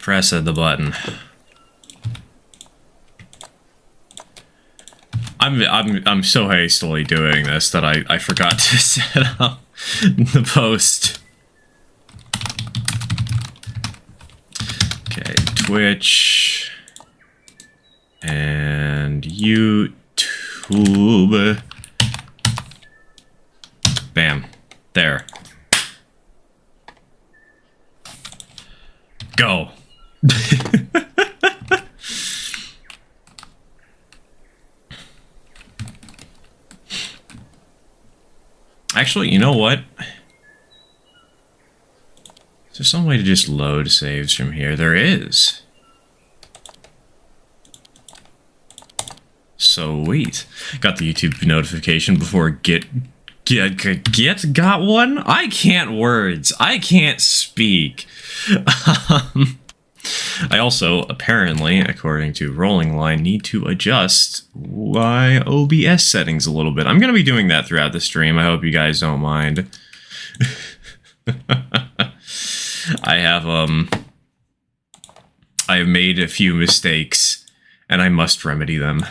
Press the button. I'm so hastily doing this that I forgot to set up the post. Okay, Twitch and YouTube. Bam. There. Go. Actually, you know what? Is there some way to just load saves from here? There is. Sweet. Got the YouTube notification before Git got one? I can't words. I can't speak. I also, apparently, according to Rolling Line, need to adjust my OBS settings a little bit. I'm going to be doing that throughout the stream. I hope you guys don't mind. I have made a few mistakes, and I must remedy them.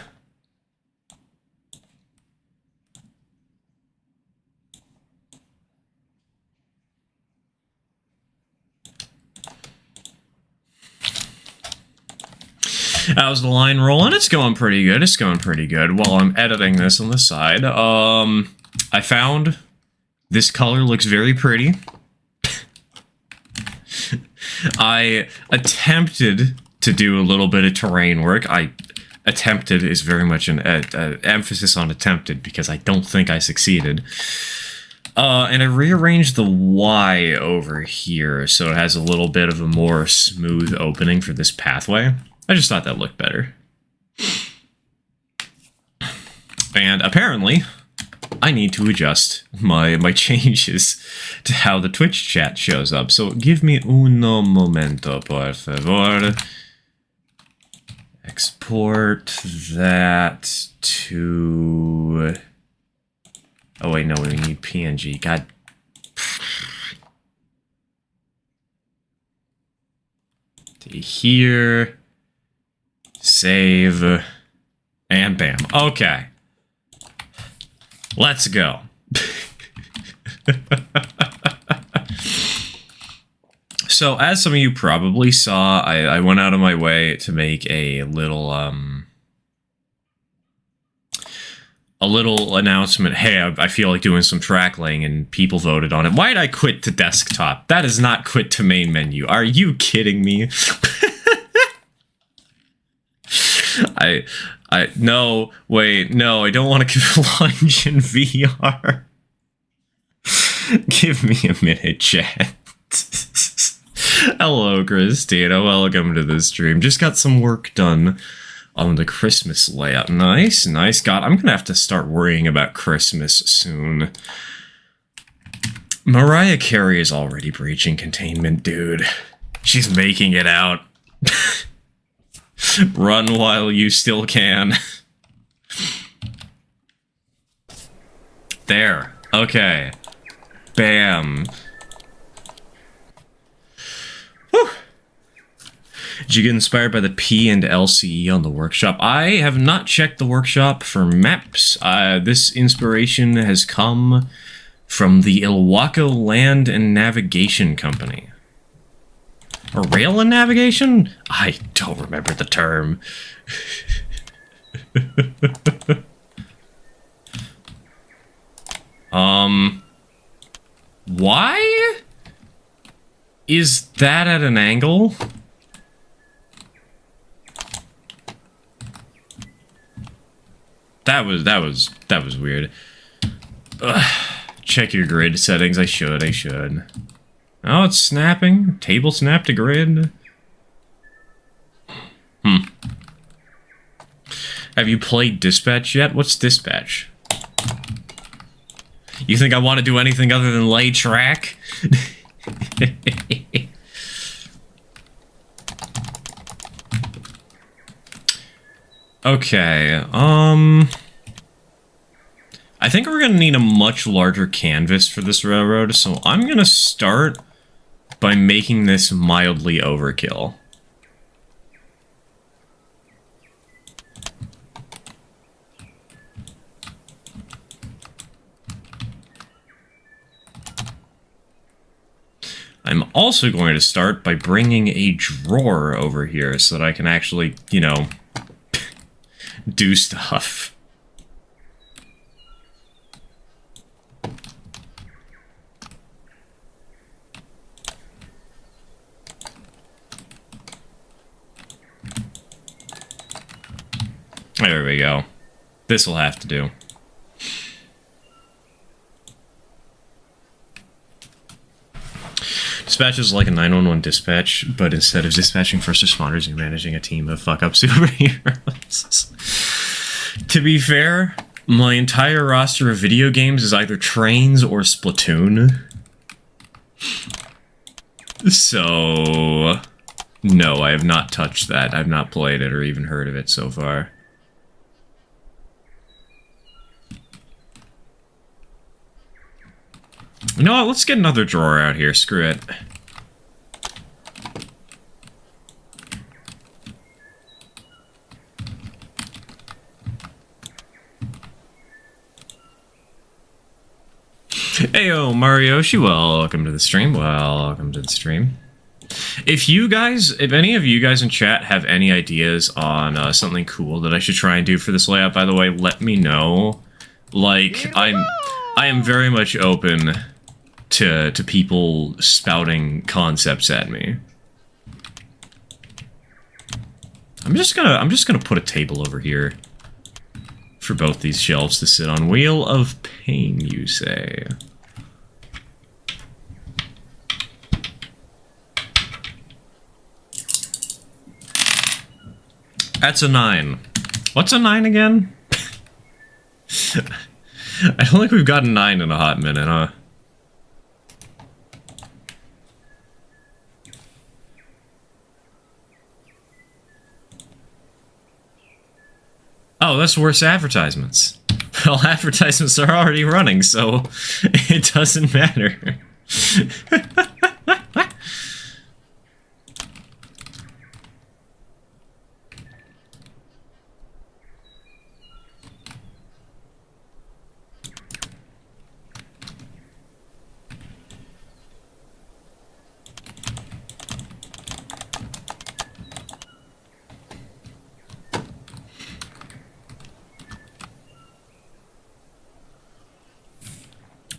How's the line rolling? It's going pretty good. It's going pretty good. While I'm editing this on the side, I found this color looks very pretty. I attempted to do a little bit of terrain work. Attempted is very much an emphasis on attempted because I don't think I succeeded. And I rearranged the Y over here so it has a little bit of a more smooth opening for this pathway. I just thought that looked better. And apparently, I need to adjust my changes to how the Twitch chat shows up. So give me uno momento, por favor. Export that to... Oh wait, no, we need PNG. God. To here. Save. And bam. Okay. Let's go. So, as some of you probably saw, I went out of my way to make a little announcement. Hey, I feel like doing some track laying, and people voted on it. Why did I quit to desktop? That is not quit to main menu. Are you kidding me? No, wait, no, I don't want to give lunch in VR. Give me a minute, chat. Hello, Christina, welcome to the stream. Just got some work done on the Christmas layout. Nice, nice. God, I'm gonna have to start worrying about Christmas soon. Mariah Carey is already breaching containment, dude. She's making it out. Run while you still can. There. Okay. Bam. Whew. Did you get inspired by the P and LCE on the workshop? I have not checked the workshop for maps. This inspiration has come from the Ilwaco Land and Navigation Company. Or rail and navigation? I don't remember the term. Why is that at an angle? That was weird. Ugh. Check your grid settings. I should. Oh, it's snapping. Table snap to grid. Have you played Dispatch yet? What's Dispatch? You think I want to do anything other than lay track? Okay, I think we're gonna need a much larger canvas for this railroad, so I'm gonna start by making this mildly overkill. also going to start by bringing a drawer over here so that I can actually, you know, do stuff. There we go. This will have to do. Dispatch is like a 911 dispatch, but instead of dispatching first responders, you're managing a team of fuck-up superheroes. To be fair, my entire roster of video games is either Trains or Splatoon. So... no, I have not touched that. I've not played it or even heard of it so far. You know what? Let's get another drawer out here. Screw it. Heyo, Marioshi. Welcome to the stream. Welcome to the stream. If any of you guys in chat have any ideas on something cool that I should try and do for this layout, by the way, let me know. Like, I am very much open to people spouting concepts at me. I'm just gonna put a table over here for both these shelves to sit on. Wheel of Pain, you say? That's a 9. What's a 9 again? I don't think we've gotten 9 in a hot minute, huh? Oh, that's worse advertisements. Well, advertisements are already running, so it doesn't matter.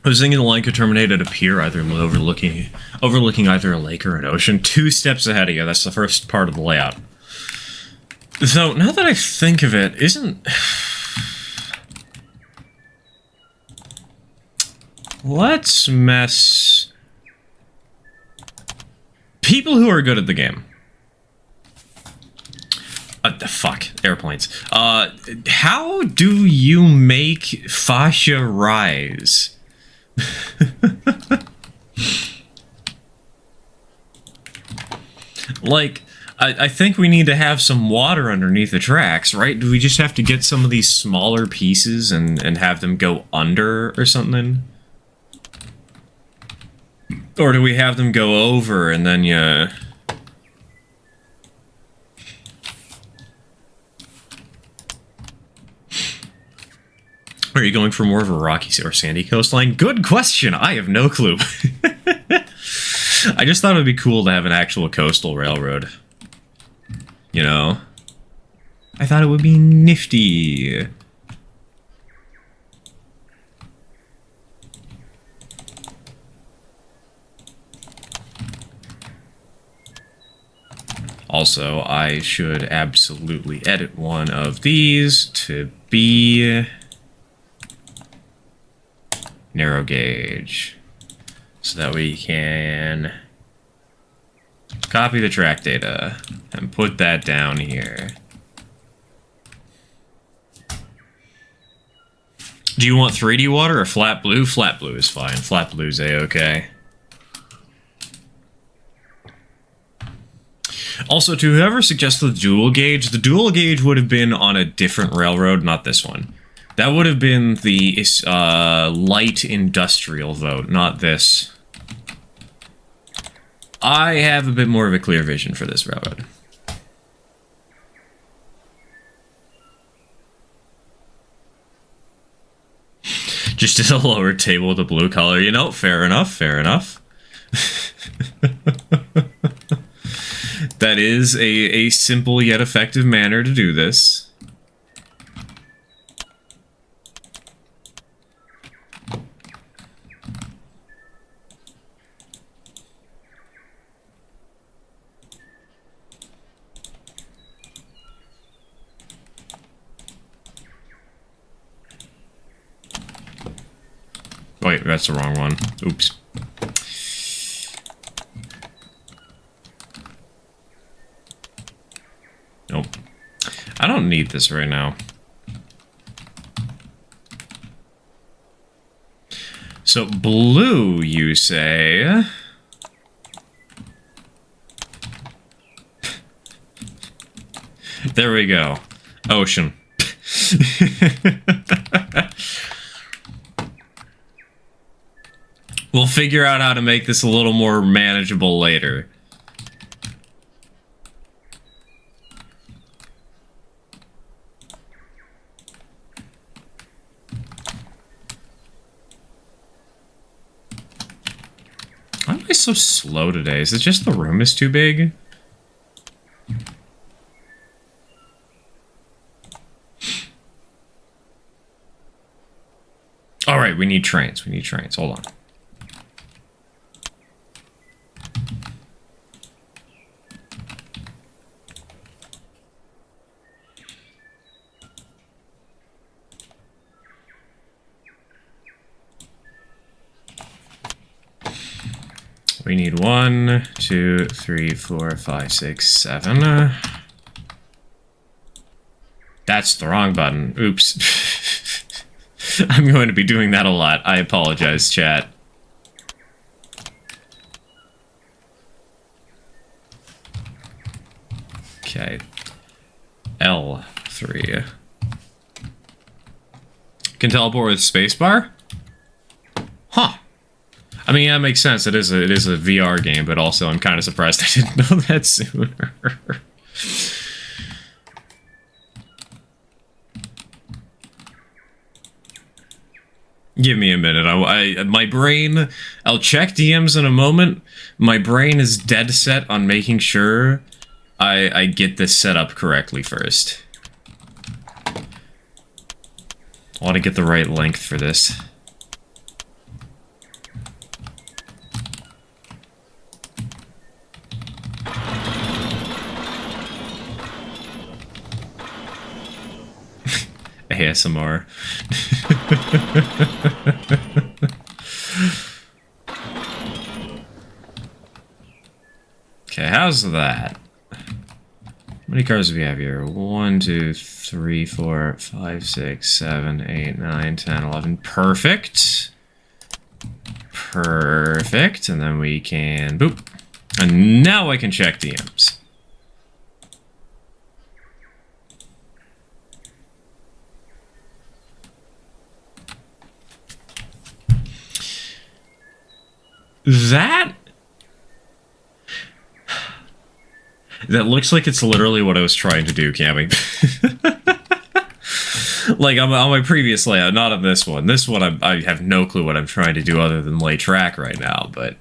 I was thinking the line could terminate at a pier, either overlooking either a lake or an ocean. 2 steps ahead of you. That's the first part of the layout. So, now that I think of it, let's mess... people who are good at the game. Fuck. Airplanes. How do you make fascia rise? Like, I think we need to have some water underneath the tracks, right? Do we just have to get some of these smaller pieces and have them go under or something? Or do we have them go over and then you... Are you going for more of a rocky or sandy coastline? Good question. I have no clue. I just thought it would be cool to have an actual coastal railroad. You know? I thought it would be nifty. Also, I should absolutely edit one of these to be... narrow gauge, so that we can copy the track data and put that down here. Do you want 3D water or flat blue? Flat blue is fine. Flat blue's a-okay. Also, to whoever suggested the dual gauge would have been on a different railroad, not this one. That would have been the light industrial vote, not this. I have a bit more of a clear vision for this railroad. Just as a lower table with a blue color, you know, fair enough, fair enough. That is a simple yet effective manner to do this. Wait, that's the wrong one. Oops. Nope. I don't need this right now. So, blue, you say? There we go. Ocean. We'll figure out how to make this a little more manageable later. Why am I so slow today? Is it just the room is too big? Alright, we need trains. We need trains. Hold on. We need 1, 2, 3, 4, 5, 6, 7. That's the wrong button. Oops. I'm going to be doing that a lot. I apologize, chat. Okay. L3. Can teleport with spacebar? Huh. I mean, that makes sense. It is a VR game, but also I'm kind of surprised I didn't know that sooner. Give me a minute. My brain. I'll check DMs in a moment. My brain is dead set on making sure I get this set up correctly first. I want to get the right length for this. ASMR. Okay, how's that? How many cars do we have here? 1, 2, 3, 4, 5, 6, 7, 8, 9, 10, 11. Perfect. Perfect. And then we can... boop. And now I can check DMs. That looks like it's literally what I was trying to do, Cammy. Like, on my previous layout, not on this one. This one, I have no clue what I'm trying to do other than lay track right now, but...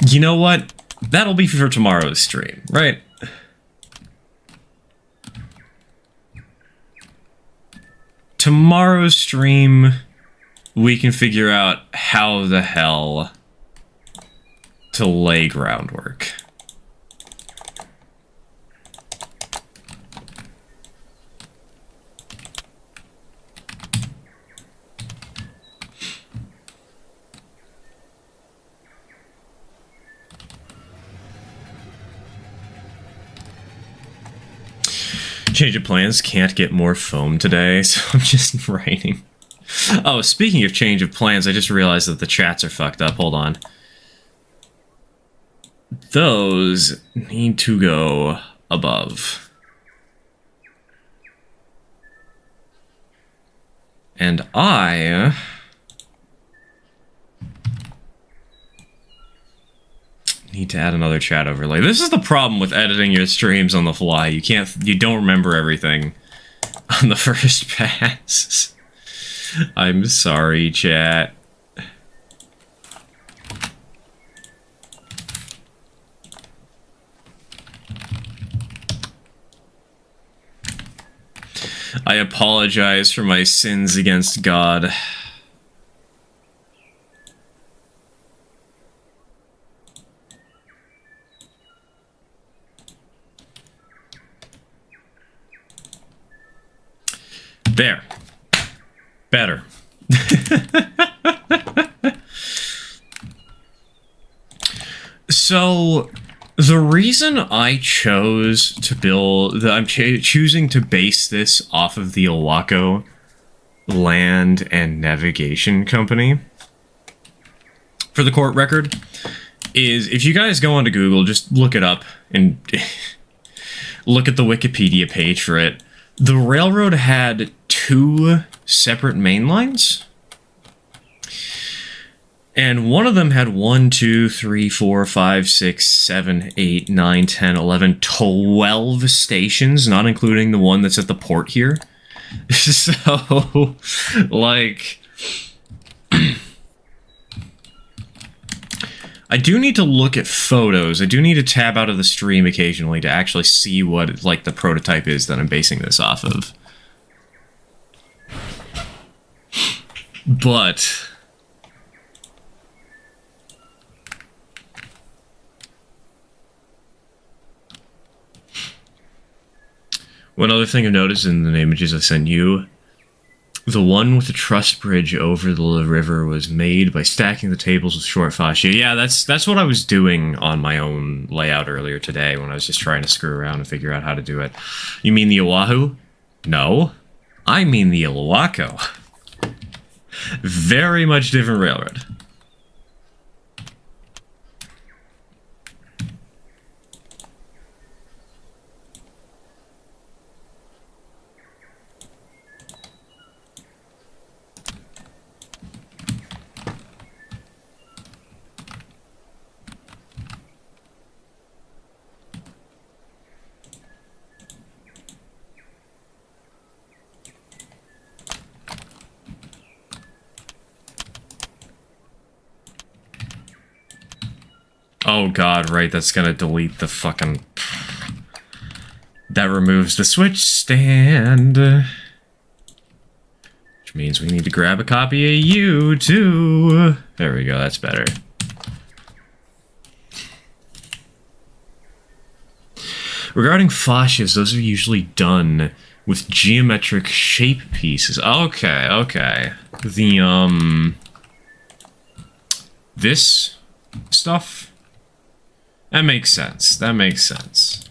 You know what? That'll be for tomorrow's stream, right? Tomorrow's stream... we can figure out how the hell to lay groundwork. Change of plans, can't get more foam today, so I'm just writing. Oh, speaking of change of plans, I just realized that the chats are fucked up. Hold on. Those need to go above. And I... need to add another chat overlay. This is the problem with editing your streams on the fly. You don't remember everything on the first pass. I'm sorry, chat. I apologize for my sins against God. There. Better. So, the reason I chose to build... I'm choosing to base this off of the Ilwaco Land and Navigation Company, for the court record, is if you guys go onto Google, just look it up and look at the Wikipedia page for it. The railroad had 2 separate main lines. And one of them had 1, 2, 3, 4, 5, 6, 7, 8, 9, 10, 11, 12 stations, not including the one that's at the port here. So, like... I do need to look at photos. I do need to tab out of the stream occasionally to actually see what, like, the prototype is that I'm basing this off of. But... one other thing I've noticed in the images I sent you, the one with the truss bridge over the river was made by stacking the tables with short fascia. Yeah, that's what I was doing on my own layout earlier today when I was just trying to screw around and figure out how to do it. You mean the Oahu? No, I mean the Ilwaco. Very much different railroad. Oh god, right, that's gonna delete the fucking... That removes the switch stand. Which means we need to grab a copy of you, too. There we go, that's better. Regarding fascias, those are usually done with geometric shape pieces. Okay, okay. The, this stuff? That makes sense. That makes sense.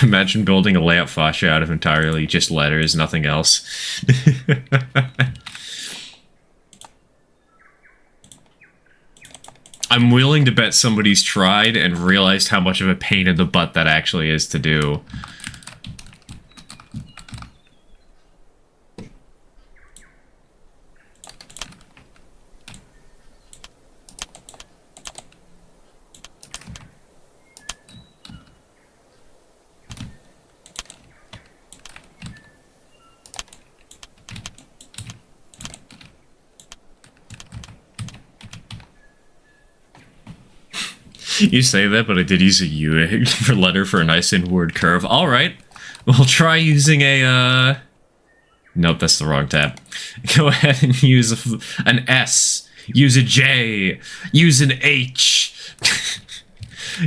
Imagine building a layout fascia out of entirely just letters, nothing else. I'm willing to bet somebody's tried and realized how much of a pain in the butt that actually is to do. You say that, but I did use a U for letter for a nice inward curve. Alright, we'll try using a, Nope, that's the wrong tab. Go ahead and use an S. Use a J. Use an H.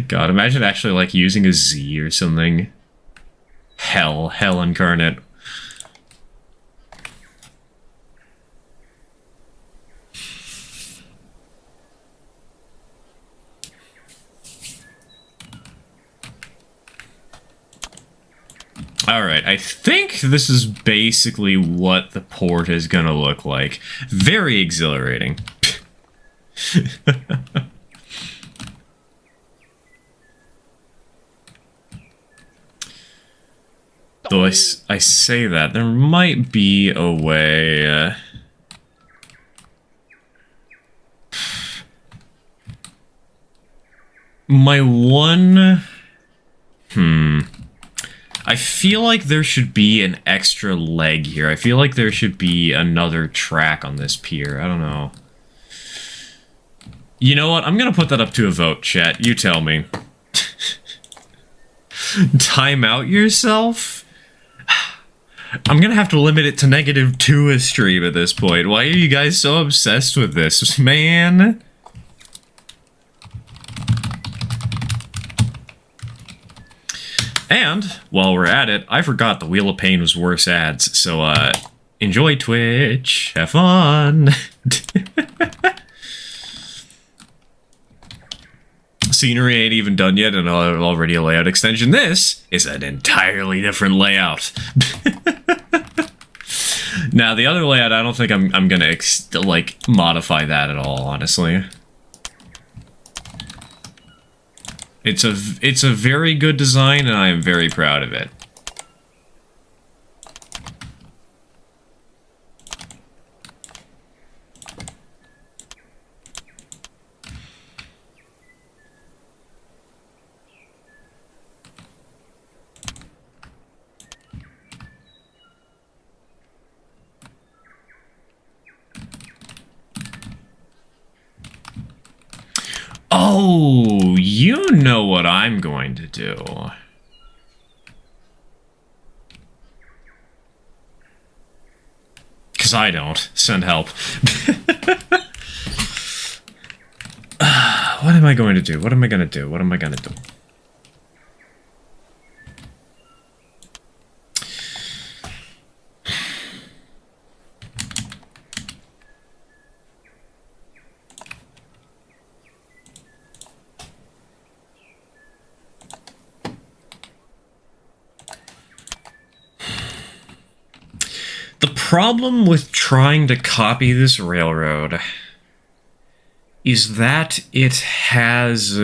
God, imagine actually, like, using a Z or something. Hell incarnate. Alright, I think this is basically what the port is gonna look like. Very exhilarating. Though I say that, there might be a way... My one... I feel like there should be an extra leg here. I feel like there should be another track on this pier. I don't know. You know what? I'm gonna put that up to a vote, chat. You tell me. Time out yourself? I'm gonna have to limit it to -2 a stream at this point. Why are you guys so obsessed with this, man? And, while we're at it, I forgot the Wheel of Pain was worse ads, so, enjoy Twitch. Have fun. Scenery ain't even done yet, and already a layout extension. This is an entirely different layout. Now, the other layout, I don't think I'm gonna, like, modify that at all, honestly. It's a very good design, and I am very proud of it. Oh, you know what I'm going to do. Because I don't. Send help. What am I going to do? What am I going to do? What am I going to do? The problem with trying to copy this railroad is that it has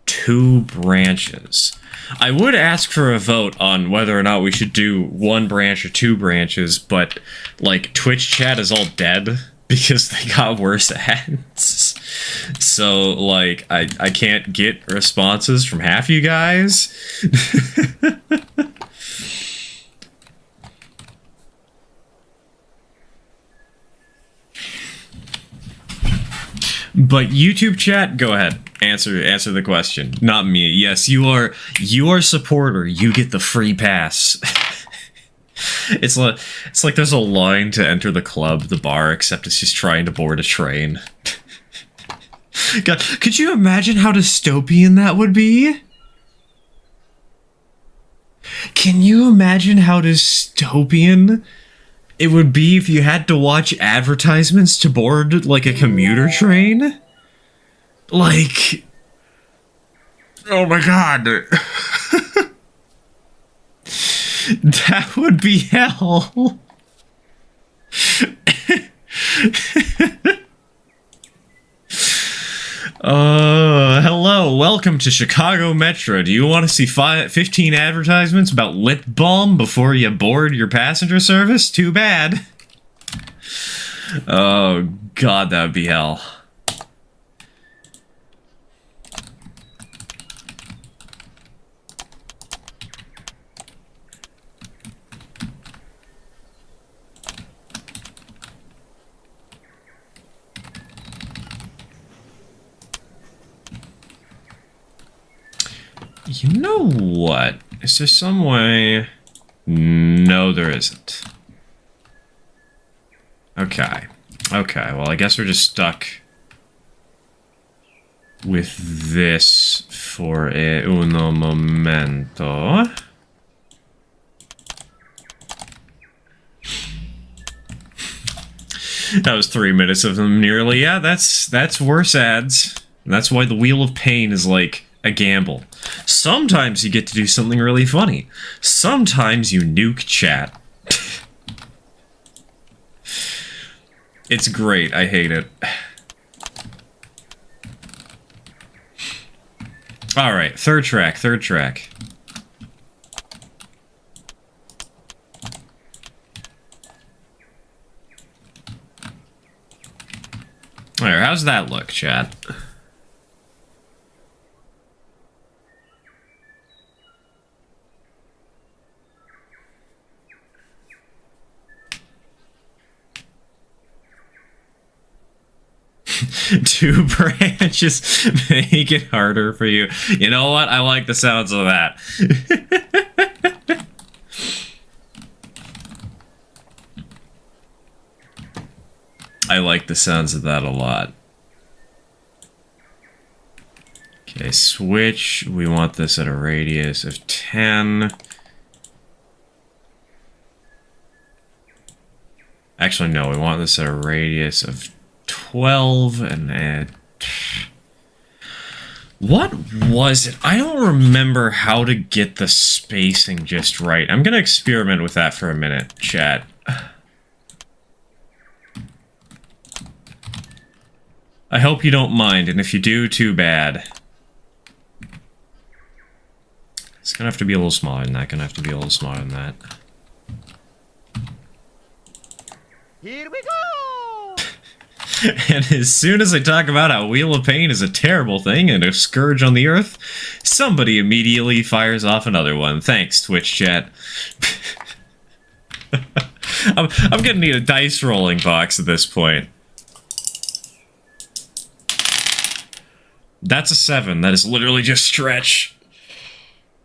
2 branches. I would ask for a vote on whether or not we should do 1 branch or 2 branches, but, like, Twitch chat is all dead because they got worse ads. So, like, I can't get responses from half you guys. But YouTube chat, go ahead. Answer the question. Not me. Yes, you are a supporter. You get the free pass. It's like there's a line to enter the club, the bar, except it's just trying to board a train. God, could you imagine how dystopian that would be? Can you imagine how dystopian it would be if you had to watch advertisements to board, like, a commuter train? Like... Oh my god. That would be hell. Hello, welcome to Chicago Metro. Do you want to see 15 advertisements about lip balm before you board your passenger service? Too bad. Oh, God, that would be hell. You know what? Is there some way? No, there isn't. Okay. Okay, well, I guess we're just stuck with this for uno momento. That was 3 minutes of them nearly. Yeah, that's worse ads. That's why the Wheel of Pain is like a gamble. Sometimes you get to do something really funny. Sometimes you nuke chat. It's great. I hate it. Alright, third track. Alright, how's that look, chat? Two branches make it harder for you. You know what? I like the sounds of that. I like the sounds of that a lot. Okay, switch. We want this at a radius of 10. Actually, no, we want this at a radius of 12 and what was it? I don't remember how to get the spacing just right. I'm gonna experiment with that for a minute, chat. I hope you don't mind, and if you do, too bad. It's gonna have to be a little smaller than that, gonna have to be a little smaller than that. Here we go! And as soon as I talk about how Wheel of Pain is a terrible thing and a scourge on the earth, somebody immediately fires off another one. Thanks, Twitch chat. I'm gonna need a dice rolling box at this point. That's a 7. That is literally just stretch.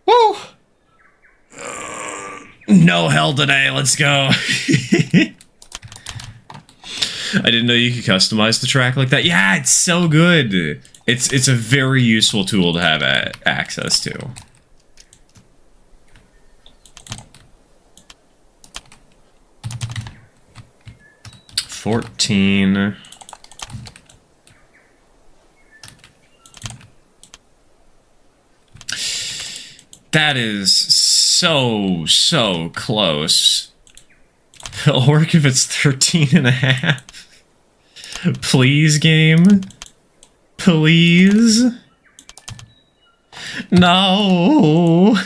Woo! No hell today, let's go. I didn't know you could customize the track like that. Yeah, it's so good. It's a very useful tool to have access to. $14. That is so close. It'll work if it's 13.5. Please, game. Please. No.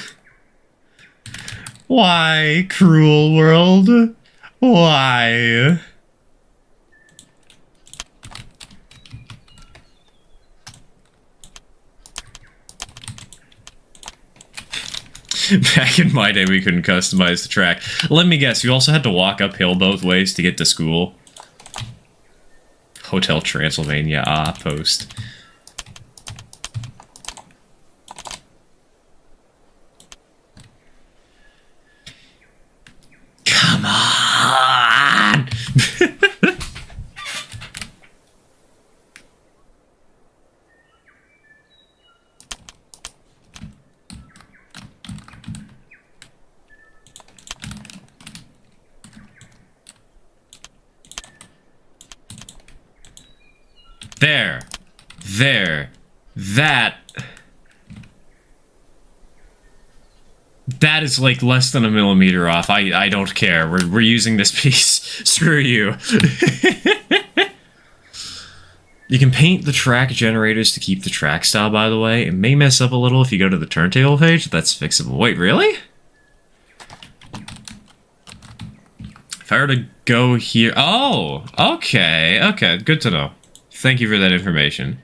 Why, cruel world? Why? Back in my day, we couldn't customize the track. Let me guess, you also had to walk uphill both ways to get to school. Hotel Transylvania, post. Come on! That is like less than a millimeter off. I don't care. We're using this piece. Screw you. You can paint the track generators to keep the track style, by the way. It may mess up a little if you go to the turntable page. That's fixable. Wait, really? If I were to go here... Oh! Okay. Okay, good to know. Thank you for that information.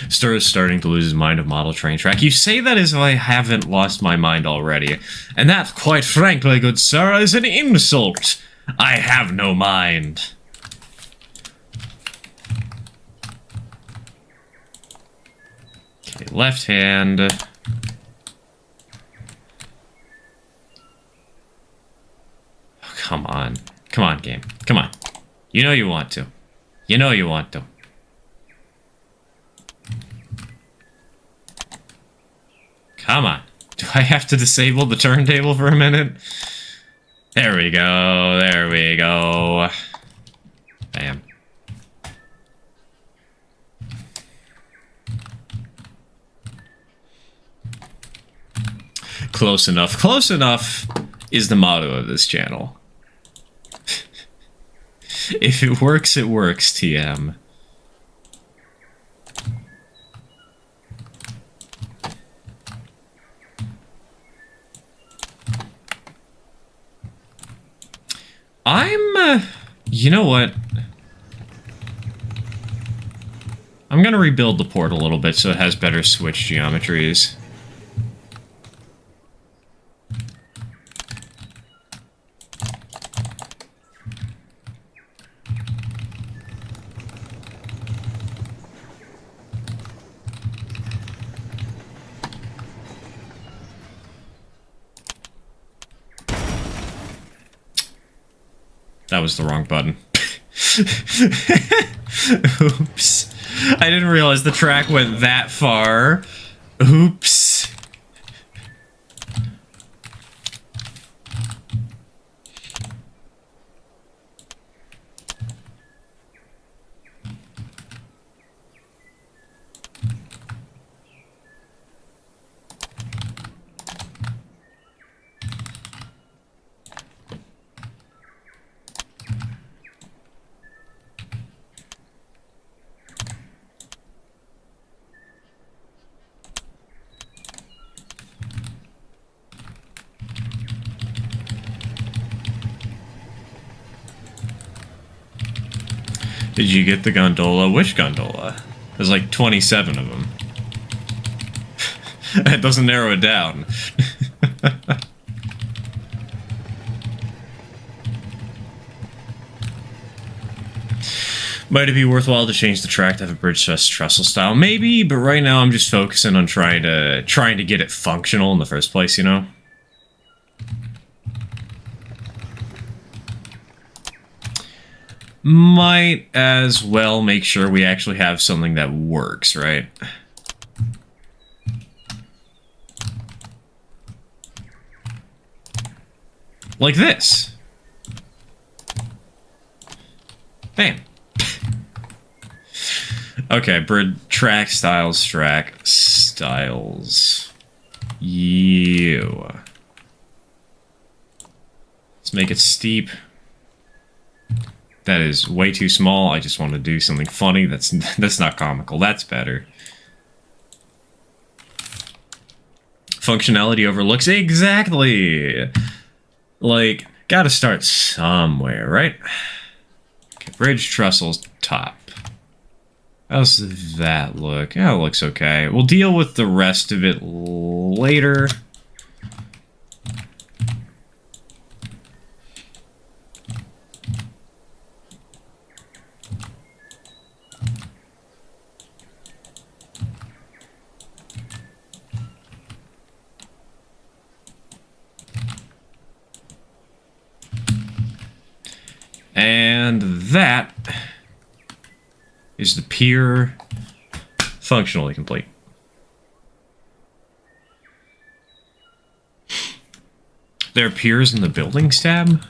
Stir is starting to lose his mind of model train track. You say that as if I haven't lost my mind already. And that, quite frankly, good sir, is an insult. I have no mind. Okay, left hand. Oh, come on. Come on, game. Come on. You know you want to. You know you want to. Come on. Do I have to disable the turntable for a minute? There we go. There we go. Bam. Close enough. Close enough is the motto of this channel. If it works, TM. You know what? I'm gonna rebuild the port a little bit so it has better switch geometries. That was the wrong button. Oops. I didn't realize the track went that far. Oops. Did you get the gondola? Which gondola? There's like 27 of them. That doesn't narrow it down. Might it be worthwhile to change the track to have a bridge trestle style? Maybe, but right now I'm just focusing on trying to get it functional in the first place, you know? Might as well make sure we actually have something that works, right? Like this. Bam. Okay, track styles. You. Let's make it steep. That is way too small. I just want to do something funny. That's not comical. That's better. Functionality overlooks. Exactly. Like, gotta start somewhere, right? Okay, bridge trestles top. How's that look? Yeah, it looks okay. We'll deal with the rest of it later. And that is the pier functionally complete. There are piers in the buildings tab?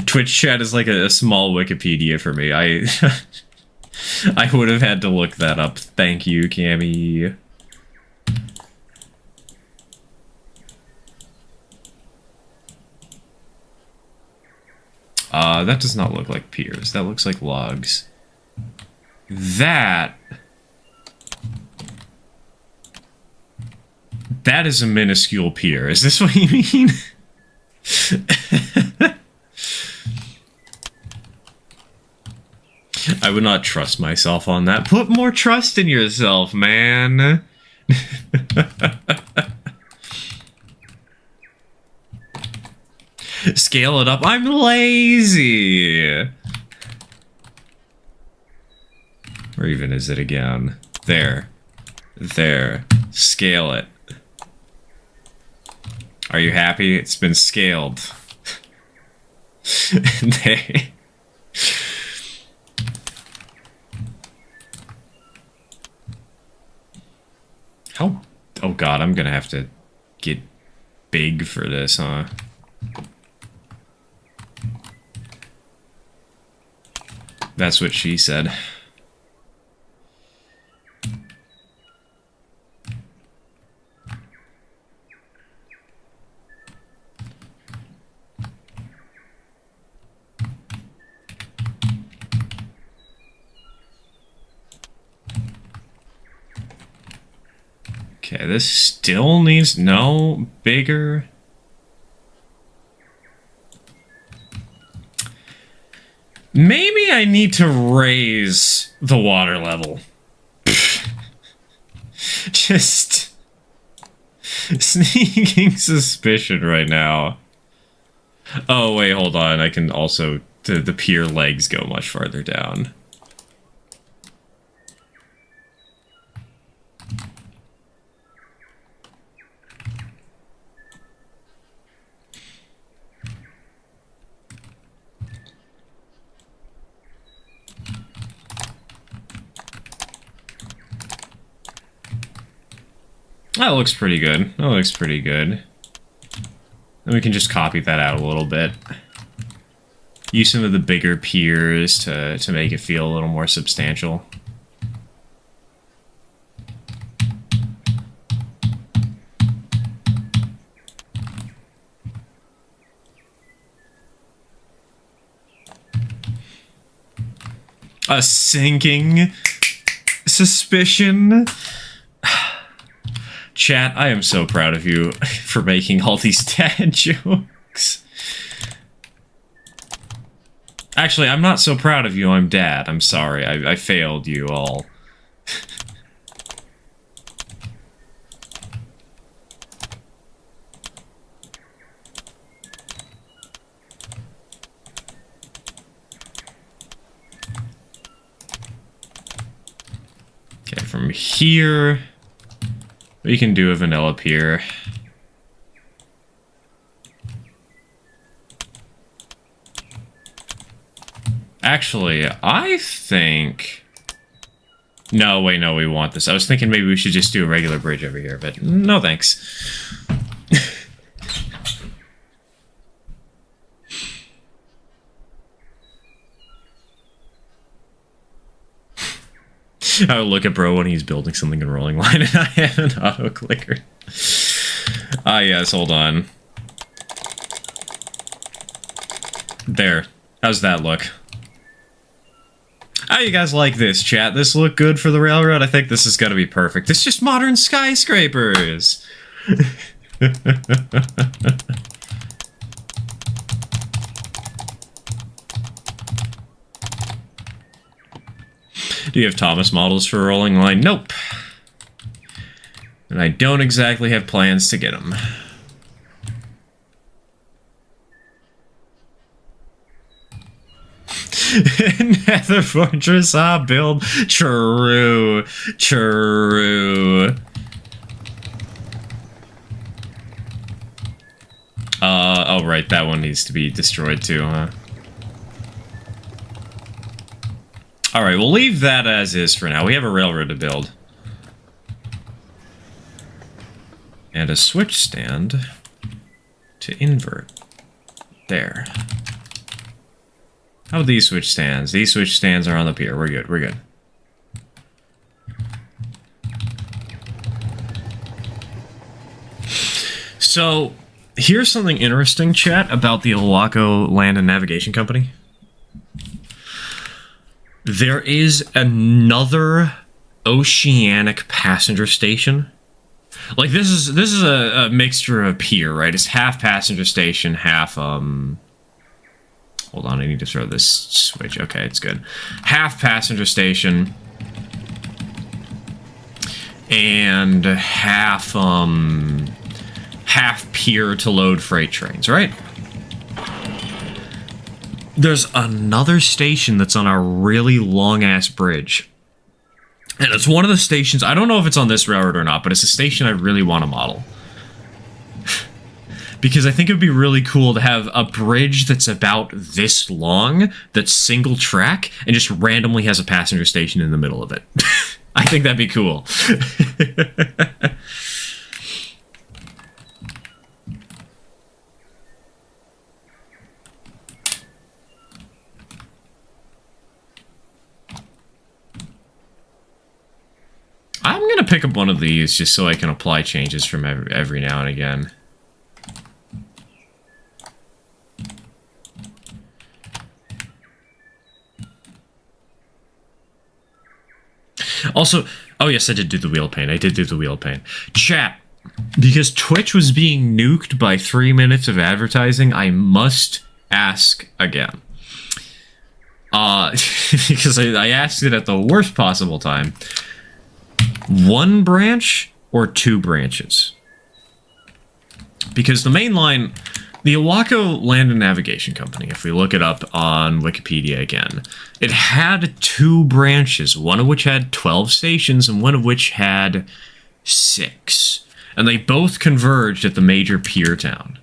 Twitch chat is like a small Wikipedia for me. I would have had to look that up. Thank you, Cammy. That does not look like piers. That looks like logs. That is a minuscule pier. Is this what you mean? I would not trust myself on that. Put more trust in yourself, man. Scale it up. I'm lazy. Where even is it again? There. There. Scale it. Are you happy? It's been scaled. They... How? Oh god, I'm gonna have to get big for this, huh? That's what she said. Okay, this still needs no bigger. Maybe I need to raise the water level. Just sneaking suspicion right now. Oh, wait, hold on. I can also... The pier legs go much farther down. That looks pretty good. That looks pretty good. And we can just copy that out a little bit. Use some of the bigger piers to make it feel a little more substantial. A sinking suspicion. Chat, I am so proud of you for making all these dad jokes. Actually, I'm not so proud of you, I'm dad. I'm sorry, I failed you all. Okay, from here, we can do a vanilla pier. Actually, I think... No, wait, no, we want this. I was thinking maybe we should just do a regular bridge over here, but no thanks. I would look at bro when he's building something in Rolling Line and I have an auto clicker. Ah, yes, hold on. There. How's that look? How you guys like this, chat? This look good for the railroad? I think this is gonna be perfect. It's just modern skyscrapers! Do you have Thomas models for Rolling Line? Nope. And I don't exactly have plans to get them. Nether Fortress, build. True. True. Oh right, that one needs to be destroyed too, huh? Alright, we'll leave that as is for now. We have a railroad to build. And a switch stand to invert. There. How about these switch stands? These switch stands are on the pier. We're good, we're good. So, here's something interesting, chat, about the Owako Land and Navigation Company. There is another oceanic passenger station. Like, this is a mixture of pier, right? It's half passenger station, half, hold on, I need to throw this switch. Okay, it's good. Half passenger station. And half, half pier to load freight trains, right? There's another station that's on a really long-ass bridge. And it's one of the stations, I don't know if it's on this railroad or not, but it's a station I really want to model. Because I think it would be really cool to have a bridge that's about this long, that's single track, and just randomly has a passenger station in the middle of it. I think that'd be cool. I'm going to pick up one of these just so I can apply changes from every now and again. Also, oh yes, I did do the wheel paint. I did do the wheel paint. Chat, because Twitch was being nuked by 3 minutes of advertising, I must ask again. Because I asked it at the worst possible time. 1 branch or 2 branches? Because the main line, the Owako Land and Navigation Company, if we look it up on Wikipedia again, it had 2 branches, one of which had 12 stations and one of which had 6. And they both converged at the major pier town.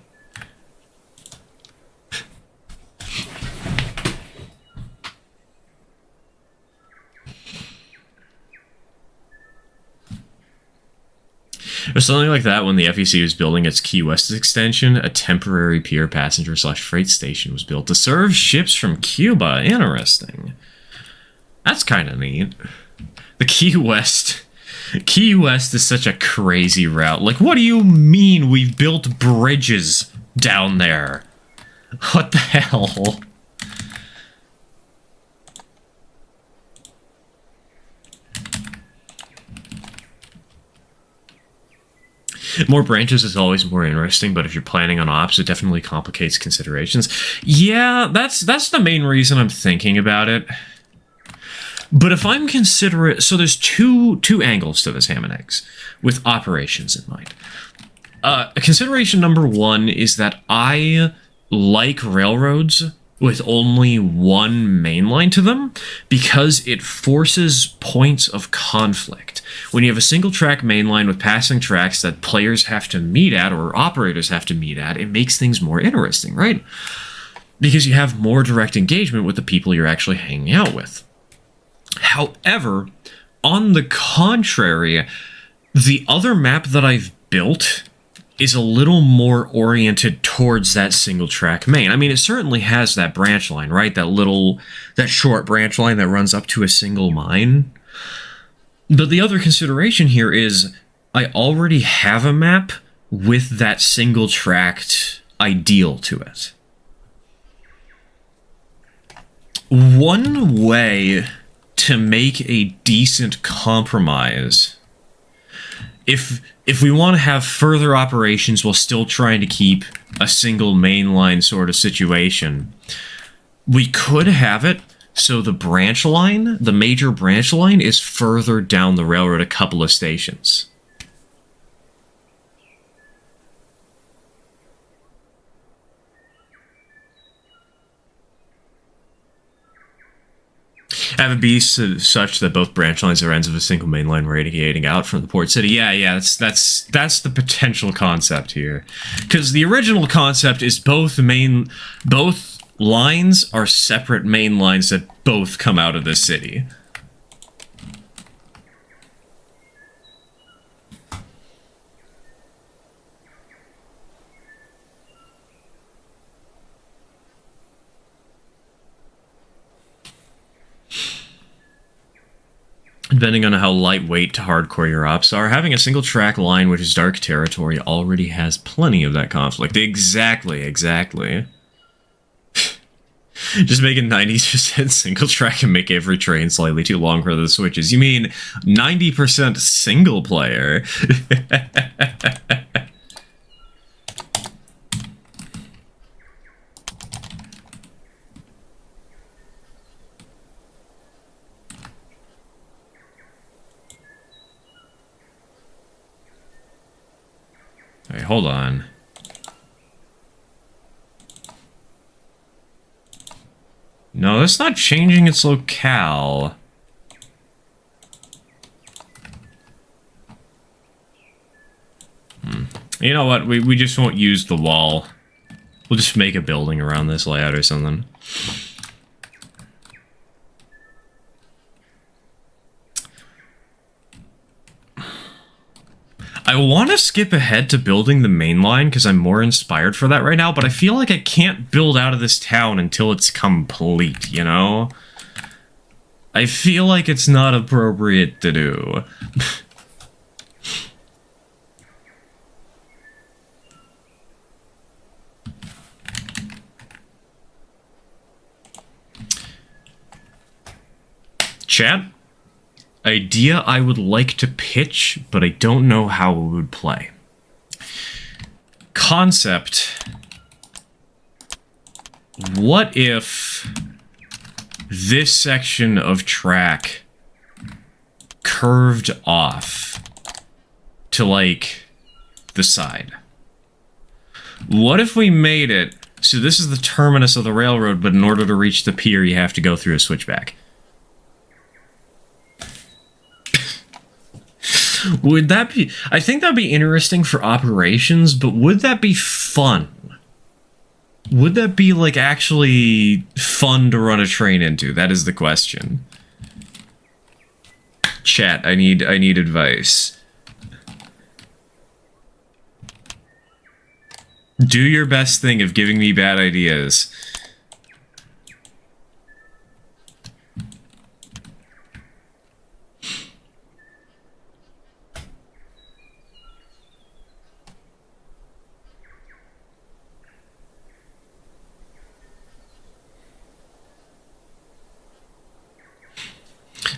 Or something like that when the FEC was building its Key West extension, a temporary pier passenger / freight station was built to serve ships from Cuba. Interesting. That's kind of neat. The Key West is such a crazy route. Like, what do you mean we've built bridges down there? What the hell? More branches is always more interesting, but if you're planning on ops, it definitely complicates considerations. Yeah, that's the main reason I'm thinking about it. But if I'm considerate, so there's two angles to this ham and eggs with operations in mind. Consideration number one is that I like railroads with only one main line to them because it forces points of conflict. When you have a single track main line with passing tracks that players have to meet at or operators have to meet at, it makes things more interesting, right? Because you have more direct engagement with the people you're actually hanging out with. However, on the contrary, the other map that I've built is a little more oriented towards that single track main. I mean, it certainly has that branch line, right? That short branch line that runs up to a single mine. But the other consideration here is I already have a map with that single tracked ideal to it. One way to make a decent compromise, if we want to have further operations while still trying to keep a single mainline sort of situation, we could have it so the branch line, the major branch line, is further down the railroad a couple of stations. Have it be such that both branch lines are ends of a single main line radiating out from the port city. Yeah, that's the potential concept here. Because the original concept is both lines are separate main lines that both come out of the city. Depending on how lightweight to hardcore your ops are, having a single track line which is dark territory already has plenty of that conflict. Exactly. Just make it 90% single track and make every train slightly too long for the switches. You mean 90% single player? Alright, hold on. No, that's not changing its locale. You know what? We just won't use the wall. We'll just make a building around this layout or something. I want to skip ahead to building the main line because I'm more inspired for that right now, but I feel like I can't build out of this town until it's complete, you know? I feel like it's not appropriate to do. Chat? Idea I would like to pitch, but I don't know how it would play. Concept. What if this section of track curved off to, like, the side? What if we made it so this is the terminus of the railroad, but in order to reach the pier, you have to go through a switchback? Would that be... I think that'd be interesting for operations, but would that be fun? Would that be, like, actually fun to run a train into? That is the question. Chat, I need advice. Do your best thing of giving me bad ideas.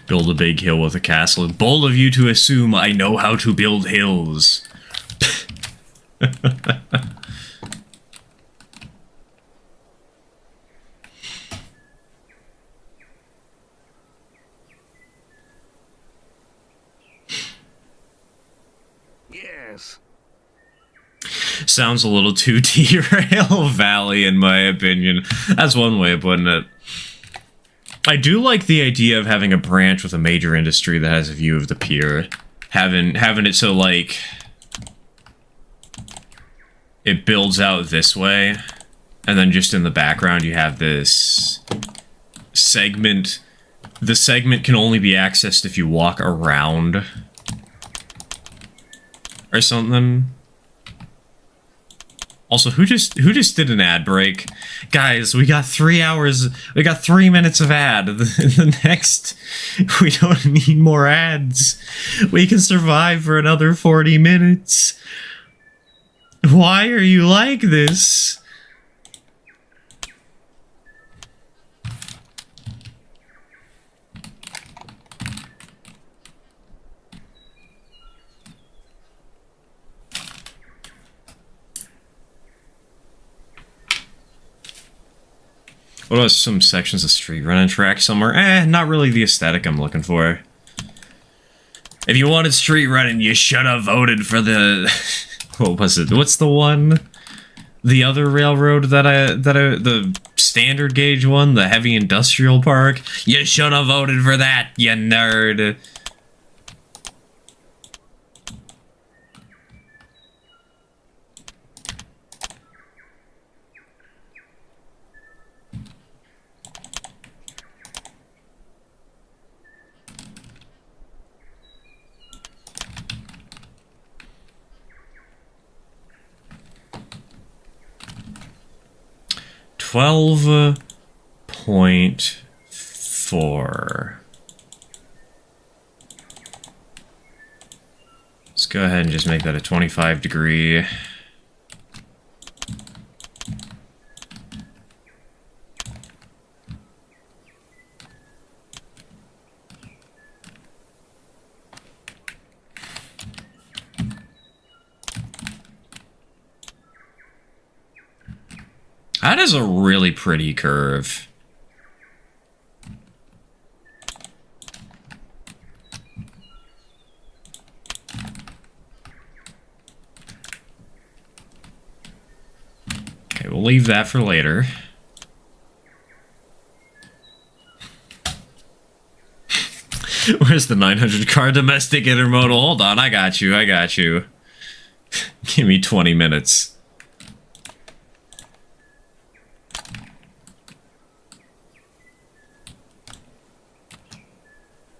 Build a big hill with a castle. Bold of you to assume I know how to build hills. Yes. Sounds a little too Derail Valley, in my opinion. That's one way of putting it. I do like the idea of having a branch with a major industry that has a view of the pier. Having it so, like, it builds out this way, and then just in the background you have this segment. The segment can only be accessed if you walk around or something. Also, who just did an ad break? Guys, we got 3 hours, we got 3 minutes of ad. The next, we don't need more ads. We can survive for another 40 minutes. Why are you like this? What about some sections of street running track somewhere? Not really the aesthetic I'm looking for. If you wanted street running, you should have voted for the... What was it? What's the one? The other railroad the standard gauge one? The heavy industrial park? You should have voted for that, you nerd. 12.4. Let's go ahead and just make that a 25 degree. That is a really pretty curve. Okay, we'll leave that for later. Where's the 900 car domestic intermodal? Hold on, I got you, I got you. Give me 20 minutes.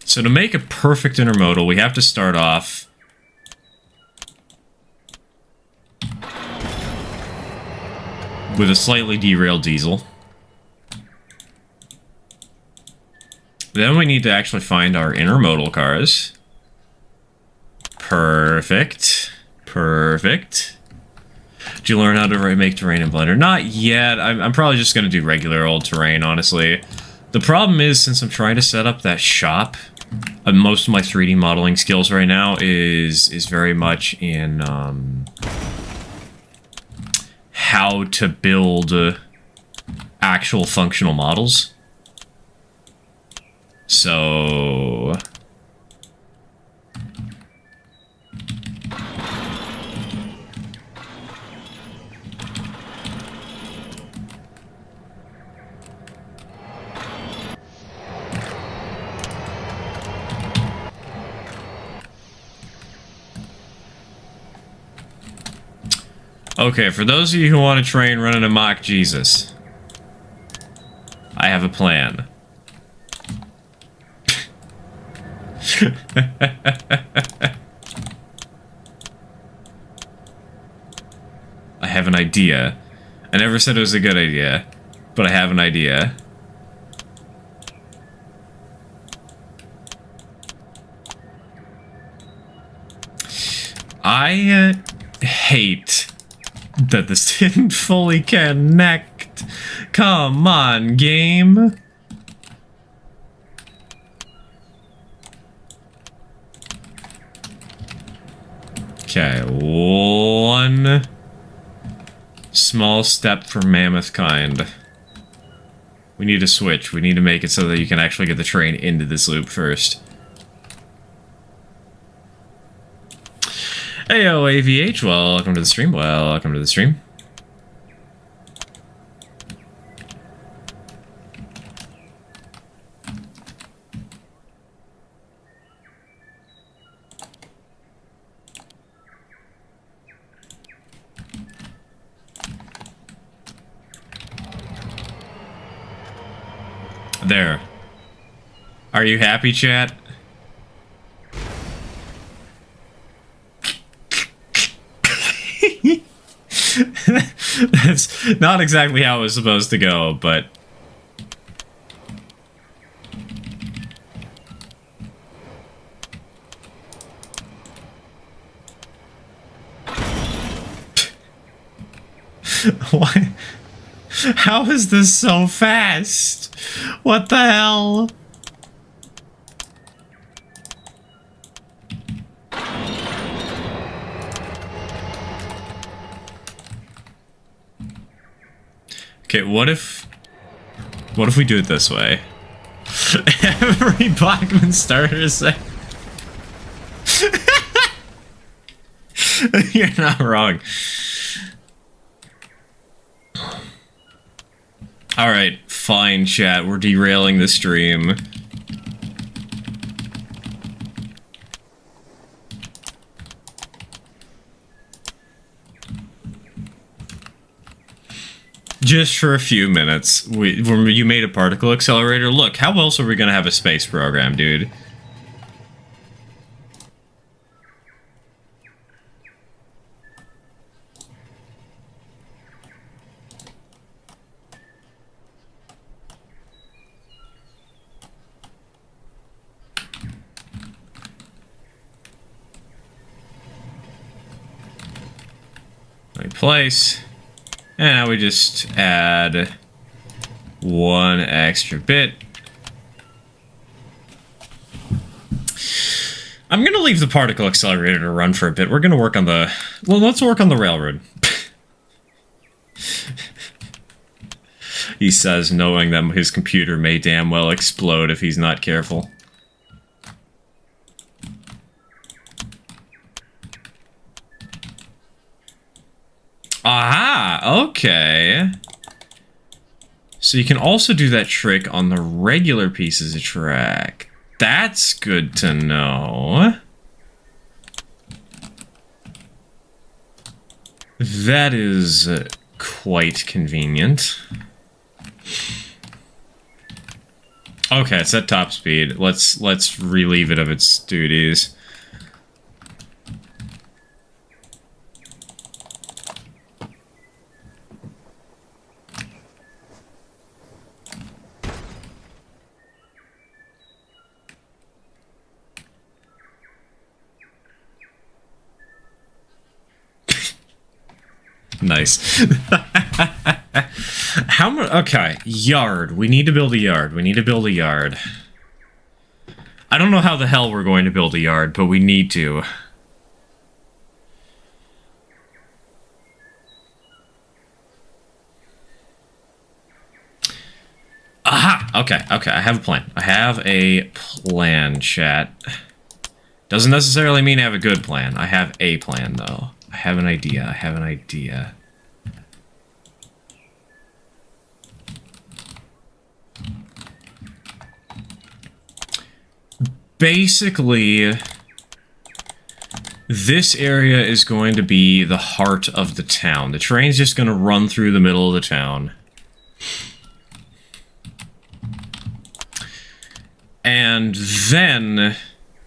So to make a perfect intermodal, we have to start off with a slightly derailed diesel. Then we need to actually find our intermodal cars. Perfect. Perfect. Did you learn how to make terrain in Blender? Not yet. I'm probably just going to do regular old terrain, honestly. The problem is, since I'm trying to set up that shop, most of my 3D modeling skills right now is very much in how to build actual functional models. So okay, for those of you who want to train running a mock Jesus, I have a plan. I have an idea. I never said it was a good idea, but I have an idea. I hate that this didn't fully connect. Come on, game. Okay, one small step for mammoth kind. We need to switch. We need to make it so that you can actually get the train into this loop first. Heyo, AVH, welcome to the stream. Welcome to the stream. There. Are you happy, chat? That's not exactly how it was supposed to go, but... Why? How is this so fast? What the hell? Okay, what if we do it this way? Every Blackman starter is like... You're not wrong. Alright, fine, chat. We're derailing the stream. Just for a few minutes. You made a particle accelerator. Look, how else are we gonna have a space program, dude? Place. And now we just add one extra bit. I'm gonna leave the particle accelerator to run for a bit. We're gonna work on the... Well, let's work on the railroad. He says, knowing that his computer may damn well explode if he's not careful. Aha! Okay. So you can also do that trick on the regular pieces of track. That's good to know. That is quite convenient. Okay, it's at top speed. Let's relieve it of its duties. Nice. How much? Okay, yard. We need to build a yard. We need to build a yard. I don't know how the hell we're going to build a yard, but we need to. Aha! Okay, okay, I have a plan. I have a plan, chat. Doesn't necessarily mean I have a good plan. I have a plan, though. I have an idea. I have an idea. Basically, this area is going to be the heart of the town. The train's just going to run through the middle of the town. And then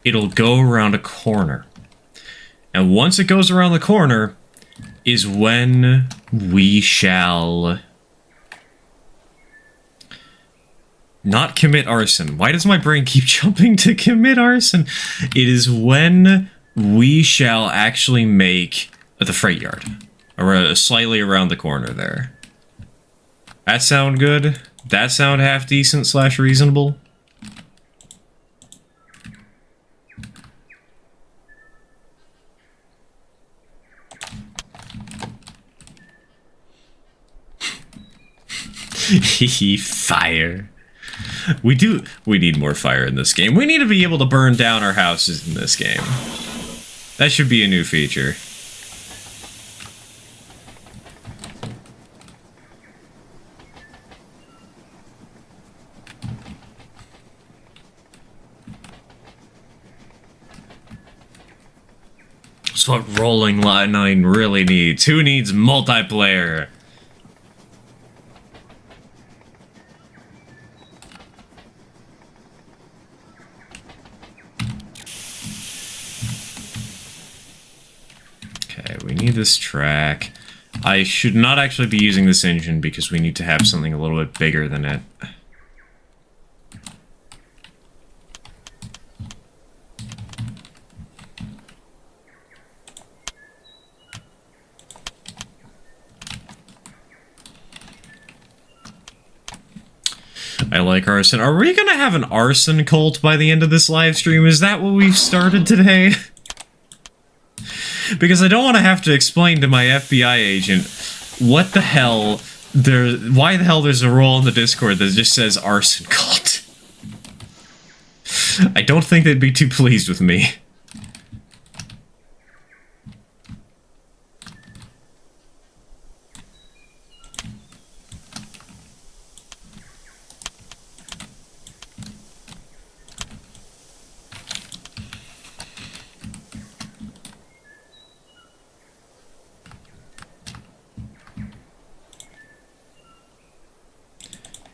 it'll go around a corner. And once it goes around the corner is when we shall not commit arson. Why does my brain keep jumping to commit arson? It is when we shall actually make the freight yard. Or slightly around the corner there. That sound good? That sound half decent / reasonable? Fire. We need more fire in this game. We need to be able to burn down our houses in this game. That should be a new feature. That's what Rolling Line really needs. Who needs multiplayer? Okay, we need this track. I should not actually be using this engine because we need to have something a little bit bigger than it. I like arson. Are we gonna have an arson cult by the end of this live stream? Is that what we've started today? Because I don't want to have to explain to my FBI agent what the hell why the hell there's a role in the Discord that just says arson cult. I don't think they'd be too pleased with me.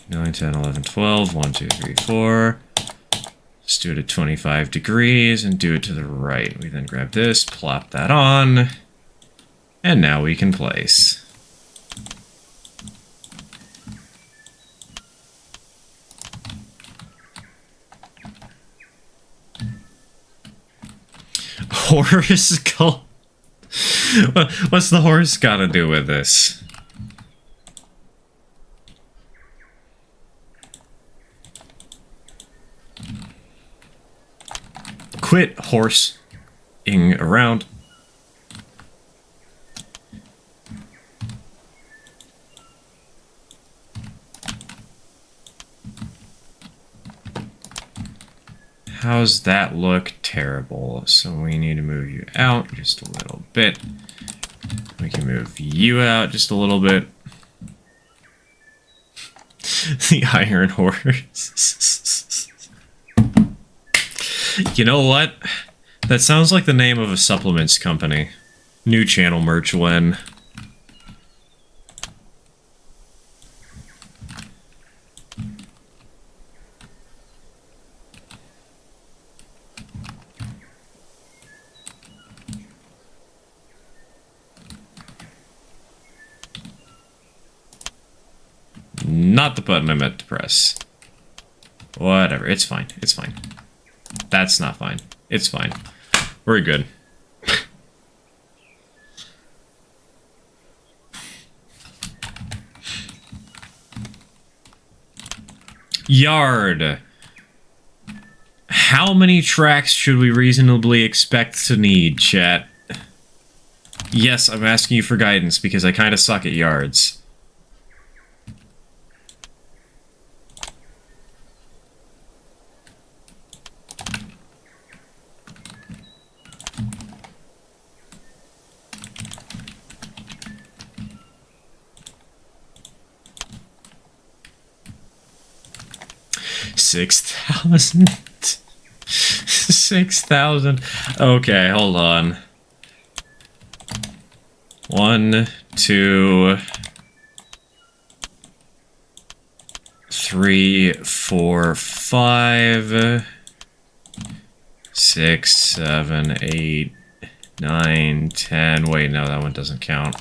Nine, 10, 11, 12, 1, 2, 3, 4. Let's do it at 25 degrees and do it to the right. We then grab this, plop that on, and now we can place. Horse cult? What's the horse gotta do with this? Quit horsing around. How's that look? Terrible. So we need to move you out just a little bit. We can move you out just a little bit. The Iron Horse. You know what? That sounds like the name of a supplements company. New channel merch when. Not the button I meant to press. Whatever, it's fine, it's fine. That's not fine. It's fine. We're good. Yard. How many tracks should we reasonably expect to need, chat? Yes, I'm asking you for guidance because I kind of suck at yards. $6,000. 6,000. Okay, hold on. 1, 2, 3, 4, 5, 6, 7, 8, 9, 10. Wait, no, that one doesn't count.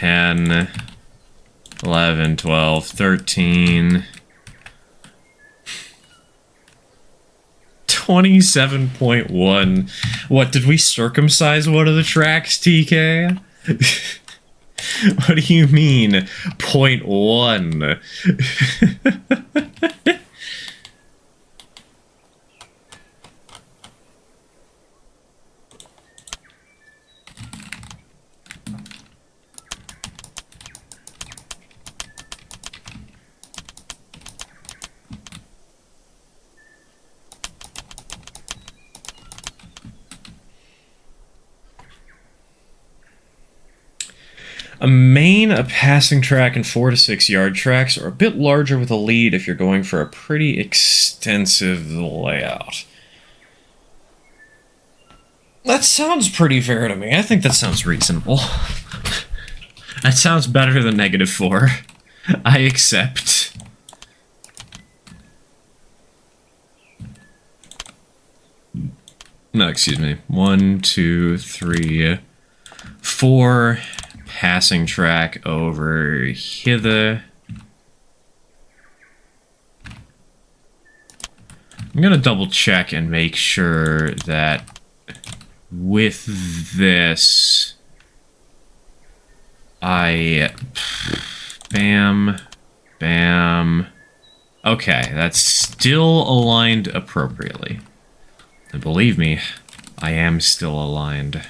10, 11, 12, 13, 27.1. What, did we circumcise one of the tracks, TK? What do you mean, 0.1? A main, a passing track, and 4 to 6 yard tracks are a bit larger with a lead if you're going for a pretty extensive layout. That sounds pretty fair to me. I think that sounds reasonable. That sounds better than -4. I accept. No, excuse me. 1, 2, 3, 4... passing track over hither. I'm gonna double check and make sure that with this bam, bam. Okay, that's still aligned appropriately. And believe me, I am still aligned.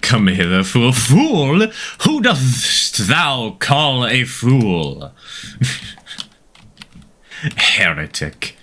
Come hither, fool. Fool? Who dost thou call a fool? Heretic.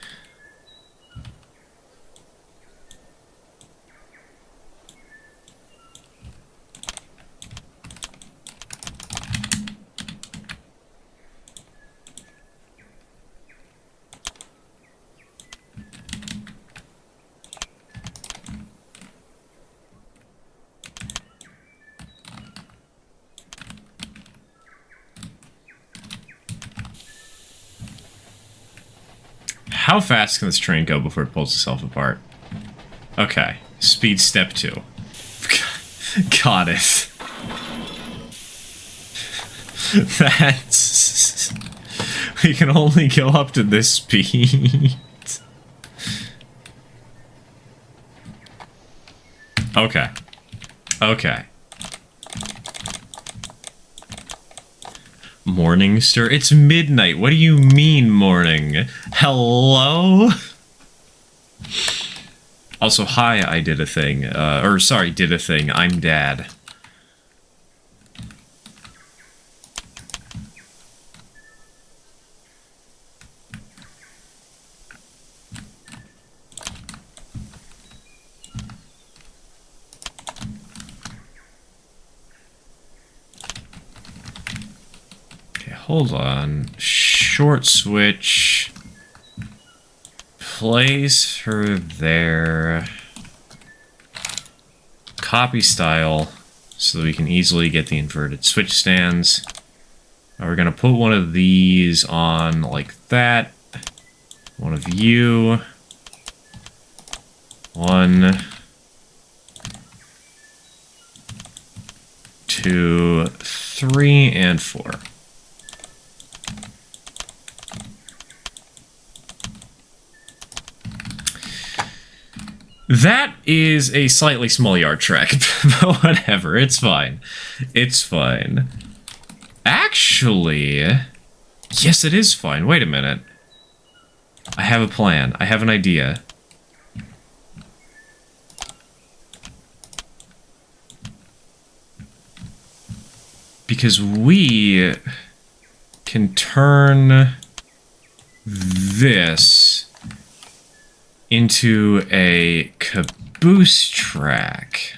How fast can this train go before it pulls itself apart? Okay. Speed step 2. Got it. That's... We can only go up to this speed. Okay. Okay. Morning, sir? It's midnight. What do you mean, morning? Hello? Also, hi, I did a thing. Did a thing. I'm dad. Hold on. Short switch. Place her there. Copy style. So that we can easily get the inverted switch stands. Now we're going to put one of these on like that. One of you. 1, 2, 3, and 4. That is a slightly small yard track, but whatever, it's fine. It's fine. Actually, yes, it is fine. Wait a minute. I have a plan. I have an idea. Because we can turn this into a caboose track.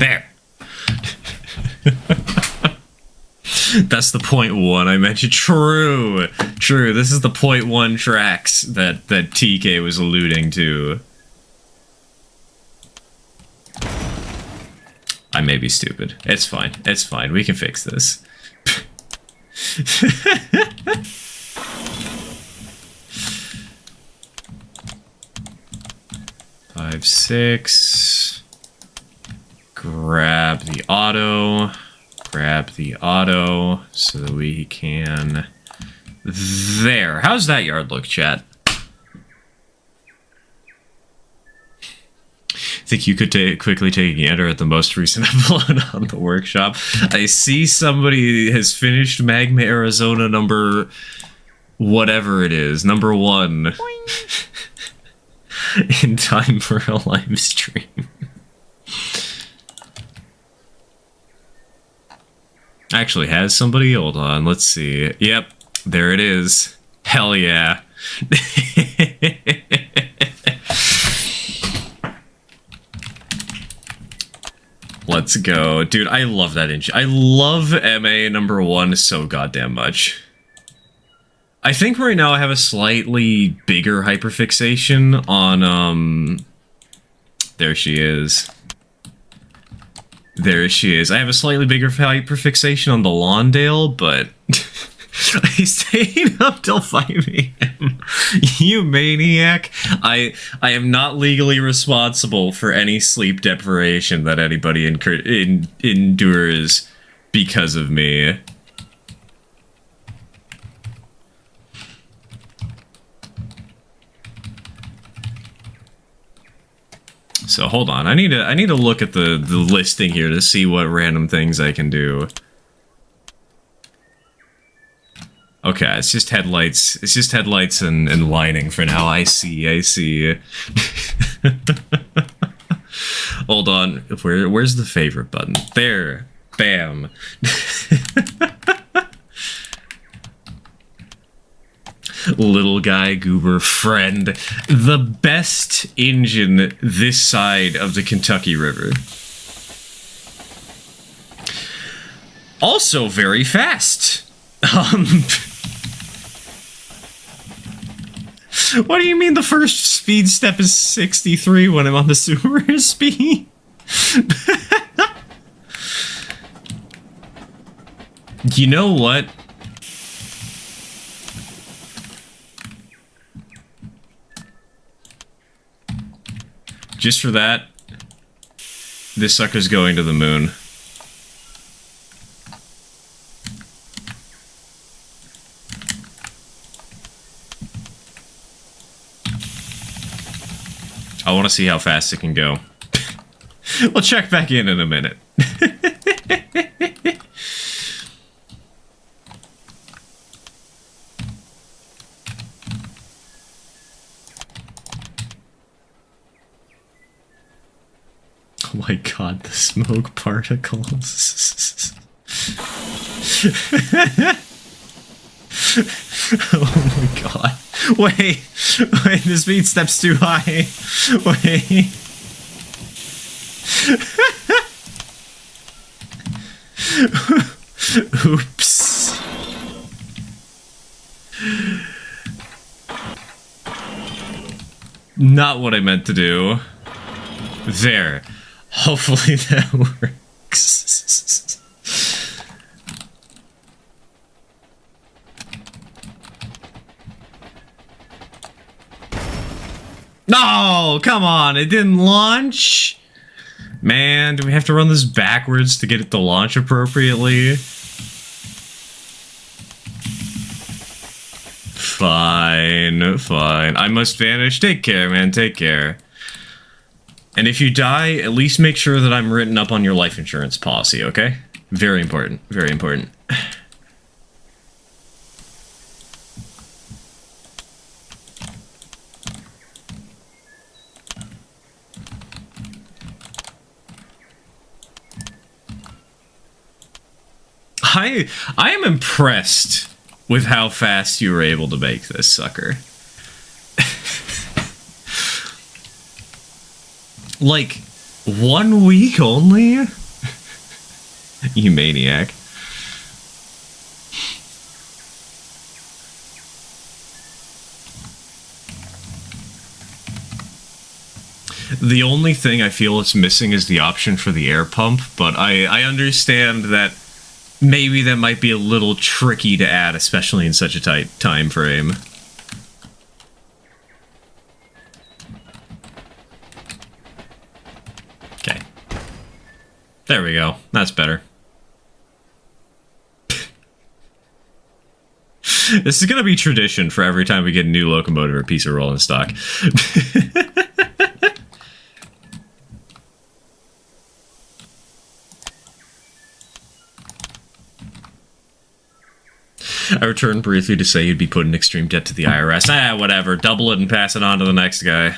There. That's the .1 I mentioned. True. This is the .1 tracks that TK was alluding to. I may be stupid. It's fine. We can fix this. 5, 6. Grab the auto so that we can... There. How's that yard look, chat? Think you could quickly take a gander at the most recent upload on the workshop. I see somebody has finished Magma Arizona number... whatever it is. Number 1. In time for a live stream. Actually has somebody? Hold on, let's see. Yep, there it is. Hell yeah. Let's go. Dude, I love that engine. I love MA number 1 so goddamn much. I think right now I have a slightly bigger hyperfixation on, there she is. There she is. I have a slightly bigger hyperfixation on the Lawndale, but I stayed up till 5 a.m. You maniac. I am not legally responsible for any sleep deprivation that anybody endures because of me. So hold on, I need to look at the listing here to see what random things I can do. Okay, it's just headlights. It's just headlights and lighting for now. I see. Hold on, where's the favorite button? There, bam. Little guy goober friend, the best engine this side of the Kentucky River. Also very fast. What do you mean the first speed step is 63 when I'm on the Subaru speed? You know what? Just for that, this sucker's going to the moon. I want to see how fast it can go. We'll check back in a minute. Oh my god, the smoke particles. Oh my god. Wait, the speed step's too high. Wait. Oops. Not what I meant to do. There. Hopefully that works. No, come on, it didn't launch. Man, do we have to run this backwards to get it to launch appropriately? Fine. I must vanish. Take care, man, take care. And if you die, at least make sure that I'm written up on your life insurance policy, okay? Very important, very important. I am impressed with how fast you were able to make this sucker. Like, 1 week only? You maniac. The only thing I feel it's missing is the option for the air pump, but I understand that maybe that might be a little tricky to add, especially in such a tight time frame. Okay. There we go. That's better. This is gonna be tradition for every time we get a new locomotive or piece of rolling stock. I returned briefly to say you'd be put in extreme debt to the IRS. Ah, whatever. Double it and pass it on to the next guy.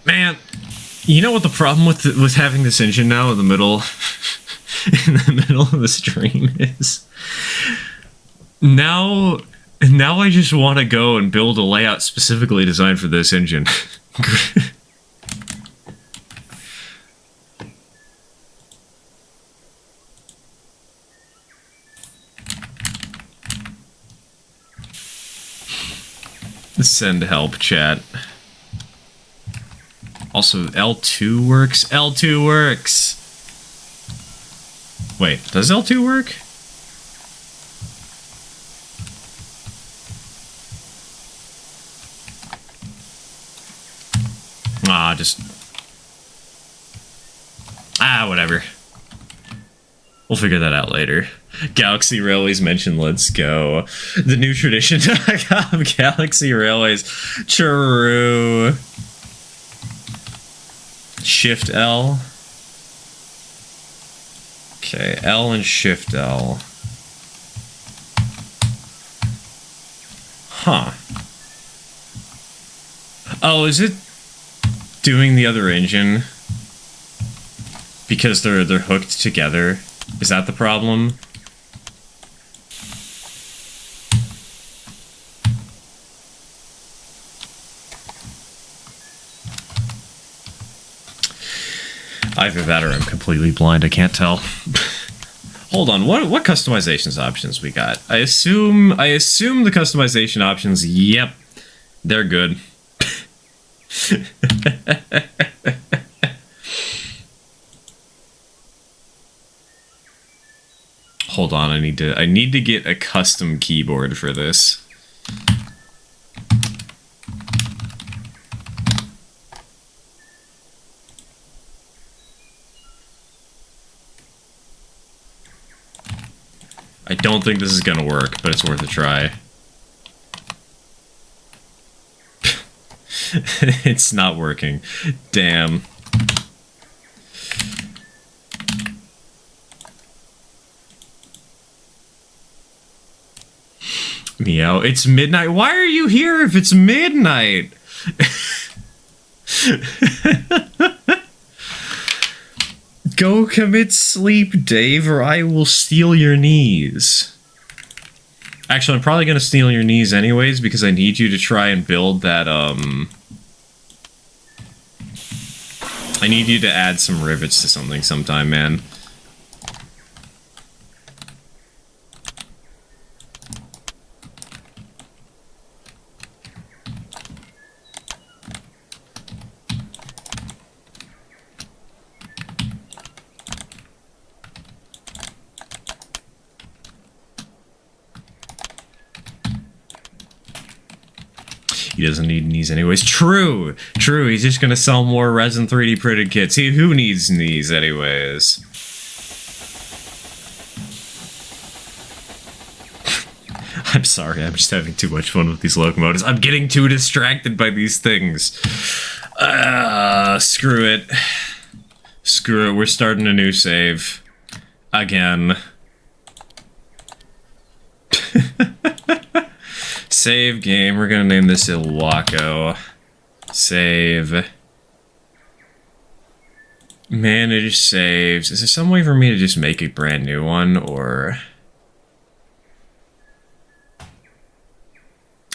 Man, you know what the problem with having this engine now in the middle in the middle of the stream is? Now I just want to go and build a layout specifically designed for this engine. Send help, chat. Also, L2 works? L2 works! Wait, does L2 work? Whatever. We'll figure that out later. Galaxy Railways mentioned, let's go. The new tradition of Galaxy Railways. True. Shift L. Okay, L and Shift L. Huh. Oh, is it doing the other engine? Because they're hooked together? Is that the problem? Either that or I'm completely blind, I can't tell. Hold on, what customizations options we got? I assume the customization options, yep, they're good. Hold on, I need to get a custom keyboard for this. I don't think this is gonna work, but it's worth a try. It's not working. Damn. Meow, it's midnight. Why are you here if it's midnight? Go commit sleep, Dave, or I will steal your knees. Actually, I'm probably gonna steal your knees anyways, because I need you to try and build that, I need you to add some rivets to something sometime, man. He doesn't need knees anyways. True! True, he's just gonna sell more resin 3D printed kits. Who needs knees anyways? I'm sorry, I'm just having too much fun with these locomotives. I'm getting too distracted by these things. Screw it. Screw it, we're starting a new save. Again. Save game. We're gonna name this Ilwaco. Save. Manage saves. Is there some way for me to just make a brand new one, or...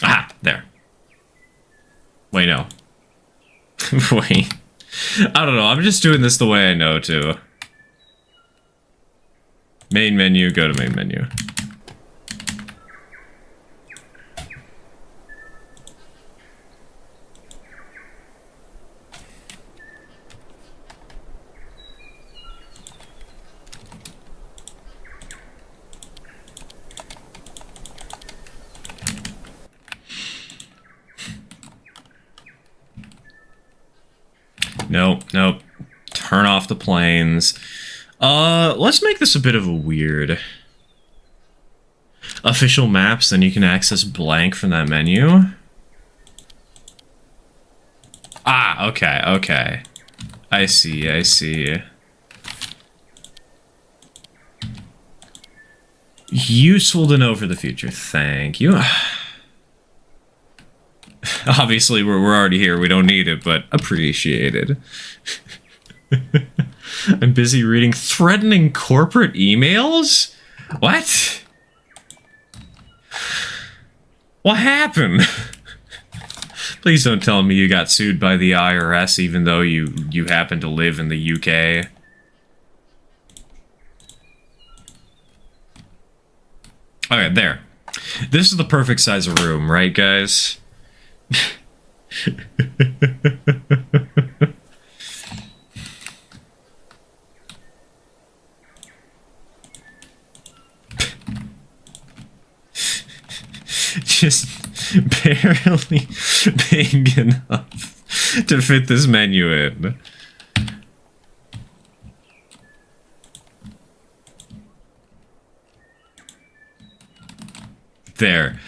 Ah, there. Wait, no. Wait. I don't know, I'm just doing this the way I know to. Main menu, go to main menu. Nope, nope. Turn off the planes. Let's make this a bit of a weird. Official maps, then you can access blank from that menu. Ah, okay, okay. I see, I see. Useful to know for the future. Thank you. Obviously, we're already here. We don't need it, but appreciated. I'm busy reading threatening corporate emails? What? What happened? Please don't tell me you got sued by the IRS even though you happen to live in the UK. Okay, there. This is the perfect size of room, right, guys? Just barely big enough to fit this menu in. There.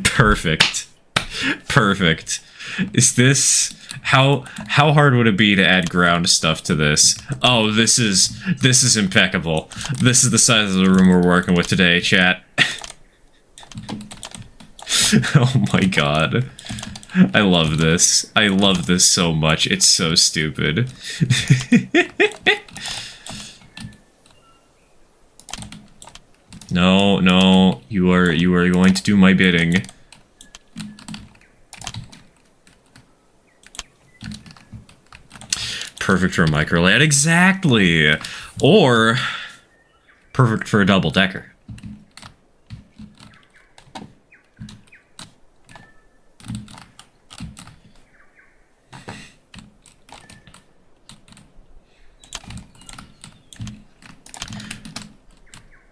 Perfect. Perfect. Is this how hard would it be to add ground stuff to this? Oh, this is impeccable. This is the size of the room we're working with today, chat. Oh my god. I love this. I love this so much. It's so stupid. No, no, you are going to do my bidding. Perfect for a micro layout, exactly. Or perfect for a double decker.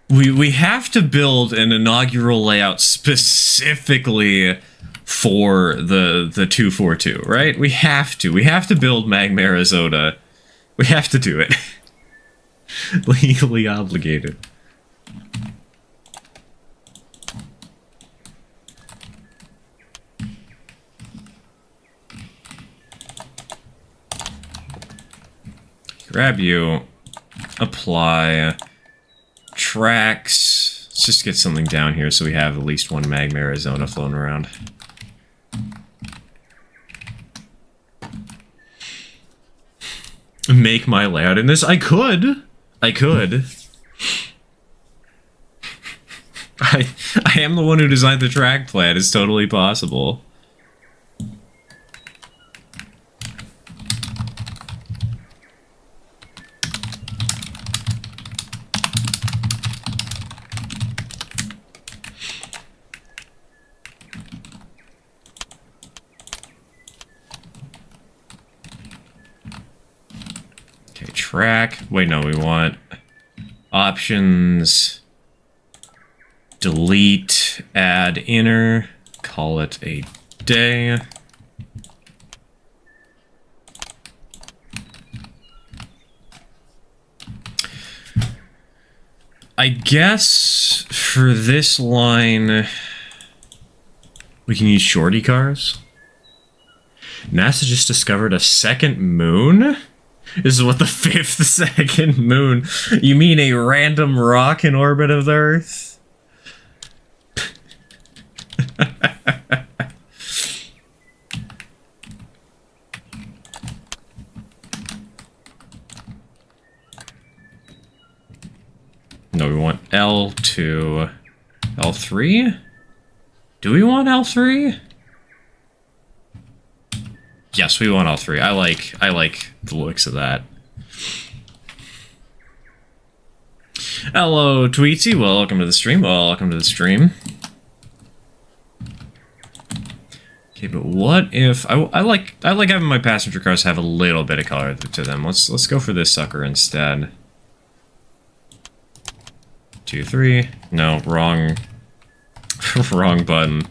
We have to build an inaugural layout specifically for the 242, right? We have to. We have to build Magma Arizona. We have to do it. Legally obligated. Grab you. Apply. Tracks. Let's just get something down here so we have at least one Magma Arizona floating around. Make my layout in this? I could. I could. I am the one who designed the track plan. It's totally possible. Track. Wait, no, we want options, delete, add inner, call it a day. I guess for this line, we can use shorty cars. NASA just discovered a second moon? This is what the 5th second moon. You mean a random rock in orbit of the Earth? No, we want L2. L3? Do we want L3? Yes, we want L3. I like the looks of that. Hello, Tweetsy. Welcome to the stream. Welcome to the stream. Okay, but what if I like having my passenger cars have a little bit of color to them. Let's go for this sucker instead. 2, 3. No, wrong. Wrong button.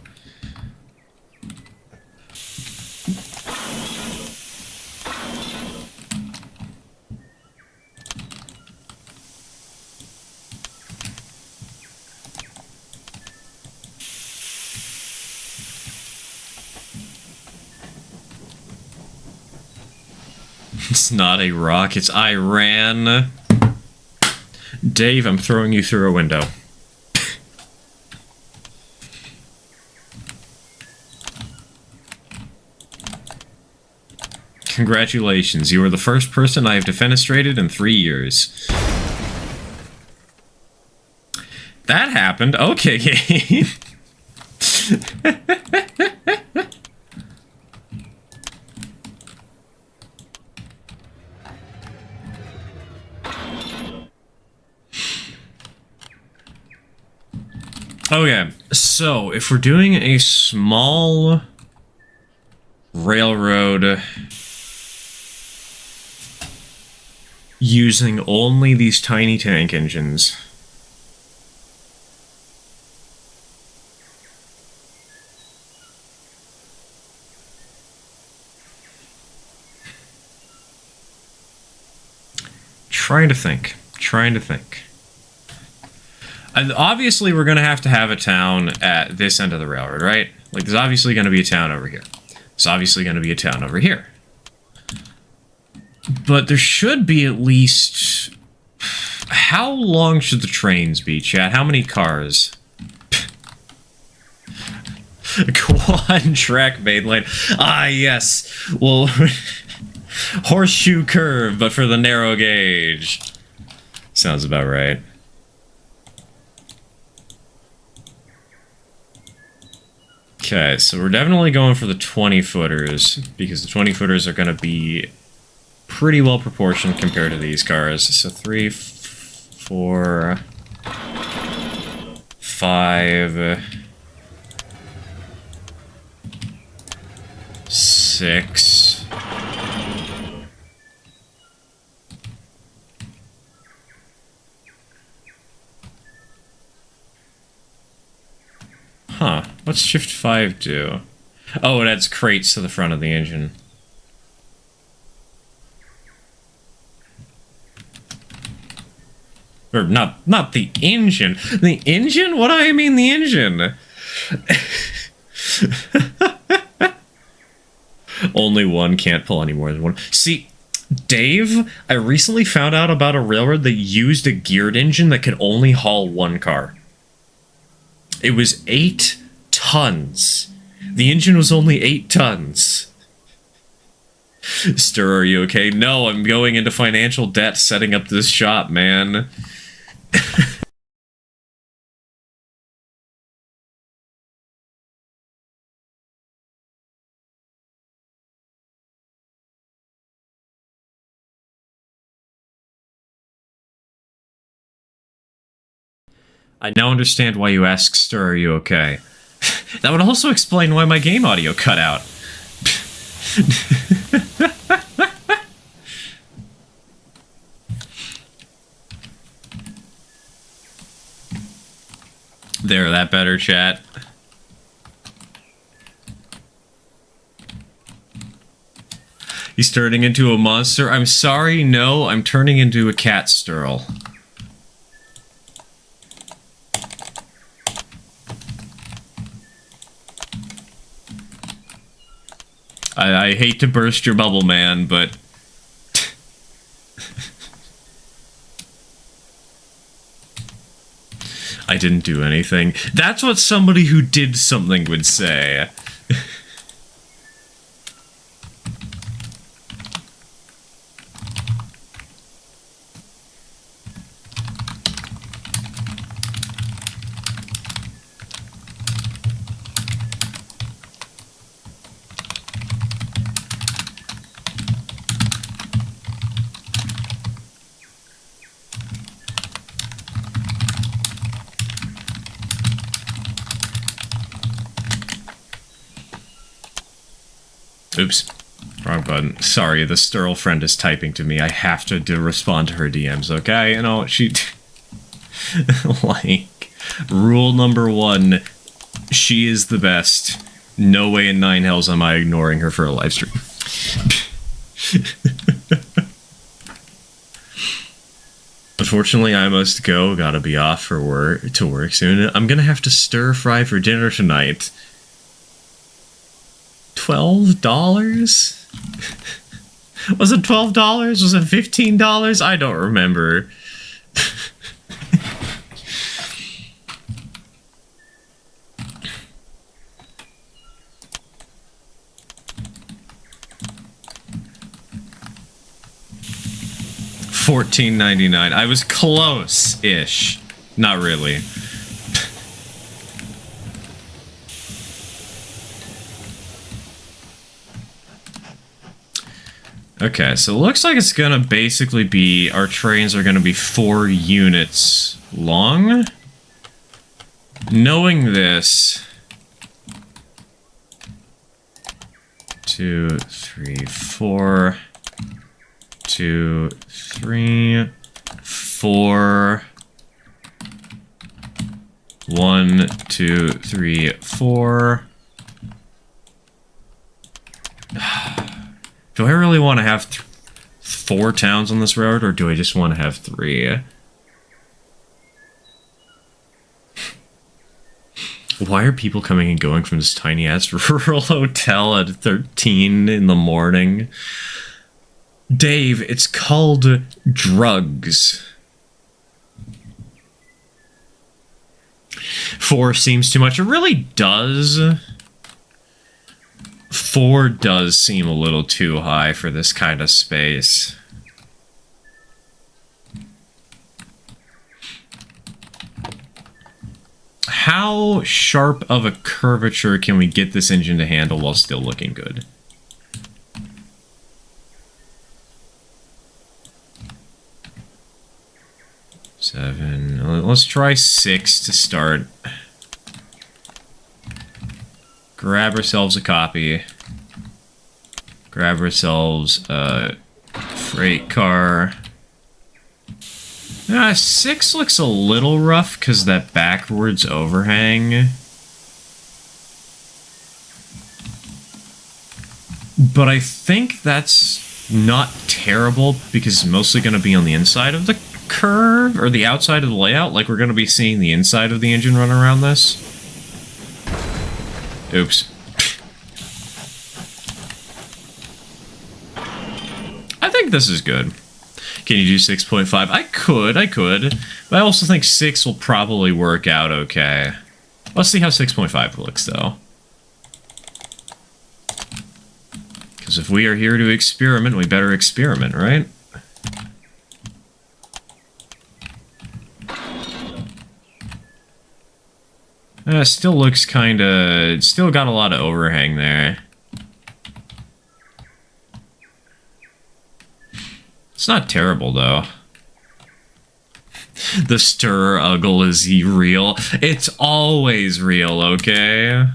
It's not a rock, it's Iran. Dave, I'm throwing you through a window. Congratulations, you are the first person I have defenestrated in 3 years. That happened. Okay, game. Okay, so if we're doing a small railroad using only these tiny tank engines, trying to think. And obviously, we're going to have a town at this end of the railroad, right? Like, there's obviously going to be a town over here. There's obviously going to be a town over here. But there should be at least... How long should the trains be, chat? How many cars? Quad track main lane. Ah, yes. Well, horseshoe curve, but for the narrow gauge. Sounds about right. Okay, so we're definitely going for the 20-footers, because the 20-footers are going to be pretty well proportioned compared to these cars. So 3, 4, 5, 6. Huh. What's Shift 5 do? Oh, it adds crates to the front of the engine. Or not the engine. The engine? What do I mean the engine? Only one, can't pull any more than one. See, Dave, I recently found out about a railroad that used a geared engine that could only haul one car. It was 8 tons. The engine was only 8 tons. Stir, are you okay? No, I'm going into financial debt setting up this shop, man. I now understand why you ask, Stir, are you okay? That would also explain why my game audio cut out. There, that better, chat. He's turning into a monster. I'm sorry, no, I'm turning into a cat, Sturl. I hate to burst your bubble, man, but... I didn't do anything. That's what somebody who did something would say. Oops. Wrong button. Sorry, the Sturl friend is typing to me. I have to respond to her DMs, okay? You know, she... like, rule number 1, she is the best. No way in 9 hells am I ignoring her for a live stream. Unfortunately, I must go. Gotta be off for work soon. I'm gonna have to stir fry for dinner tonight. $12? Was it $12? Was it $15? I don't remember. $14.99. I was close-ish. Not really. Okay, so it looks like it's gonna basically be... Our trains are gonna be 4 units long. Knowing this... 2, 3, 4... 2, 3, 4... 1, 2, 3, 4... Do I really want to have 4 towns on this road, or do I just want to have 3? Why are people coming and going from this tiny-ass rural hotel at 13 in the morning? Dave, it's called drugs. 4 seems too much. It really does. 4 does seem a little too high for this kind of space. How sharp of a curvature can we get this engine to handle while still looking good? Let's try 6 to start. Grab ourselves a copy. Grab ourselves a freight car. 6 looks a little rough because that backwards overhang. But I think that's not terrible because it's mostly going to be on the inside of the curve or the outside of the layout. Like, we're going to be seeing the inside of the engine run around this. Oops. I think this is good. Can you do 6.5? I could. But I also think 6 will probably work out okay. Let's see how 6.5 looks, though. Because if we are here to experiment, we better experiment, right? Still looks kinda... Still got a lot of overhang there. It's not terrible, though. The stir-uggle is real. It's always real, okay?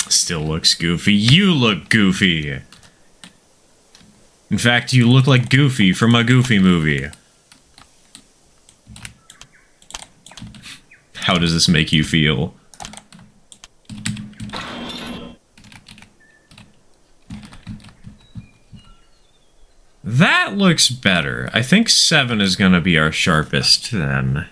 Still looks goofy. You look goofy. In fact, you look like Goofy from a Goofy movie. How does this make you feel? That looks better. I think 7 is gonna be our sharpest then.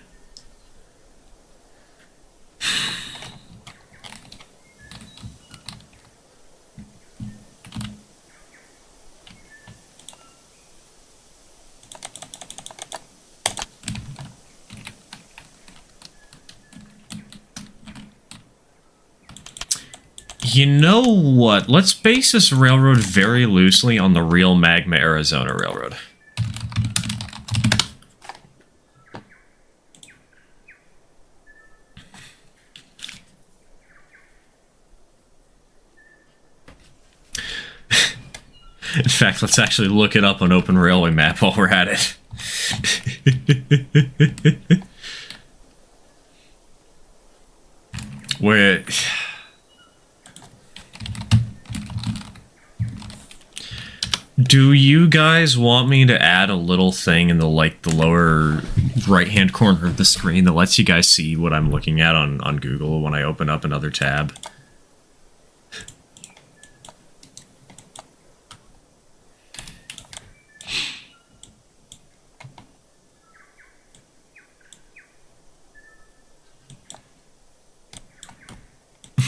You know what? Let's base this railroad very loosely on the real Magma Arizona Railroad. In fact, let's actually look it up on Open Railway Map while we're at it. Where... Do you guys want me to add a little thing in the lower right-hand corner of the screen that lets you guys see what I'm looking at on Google when I open up another tab?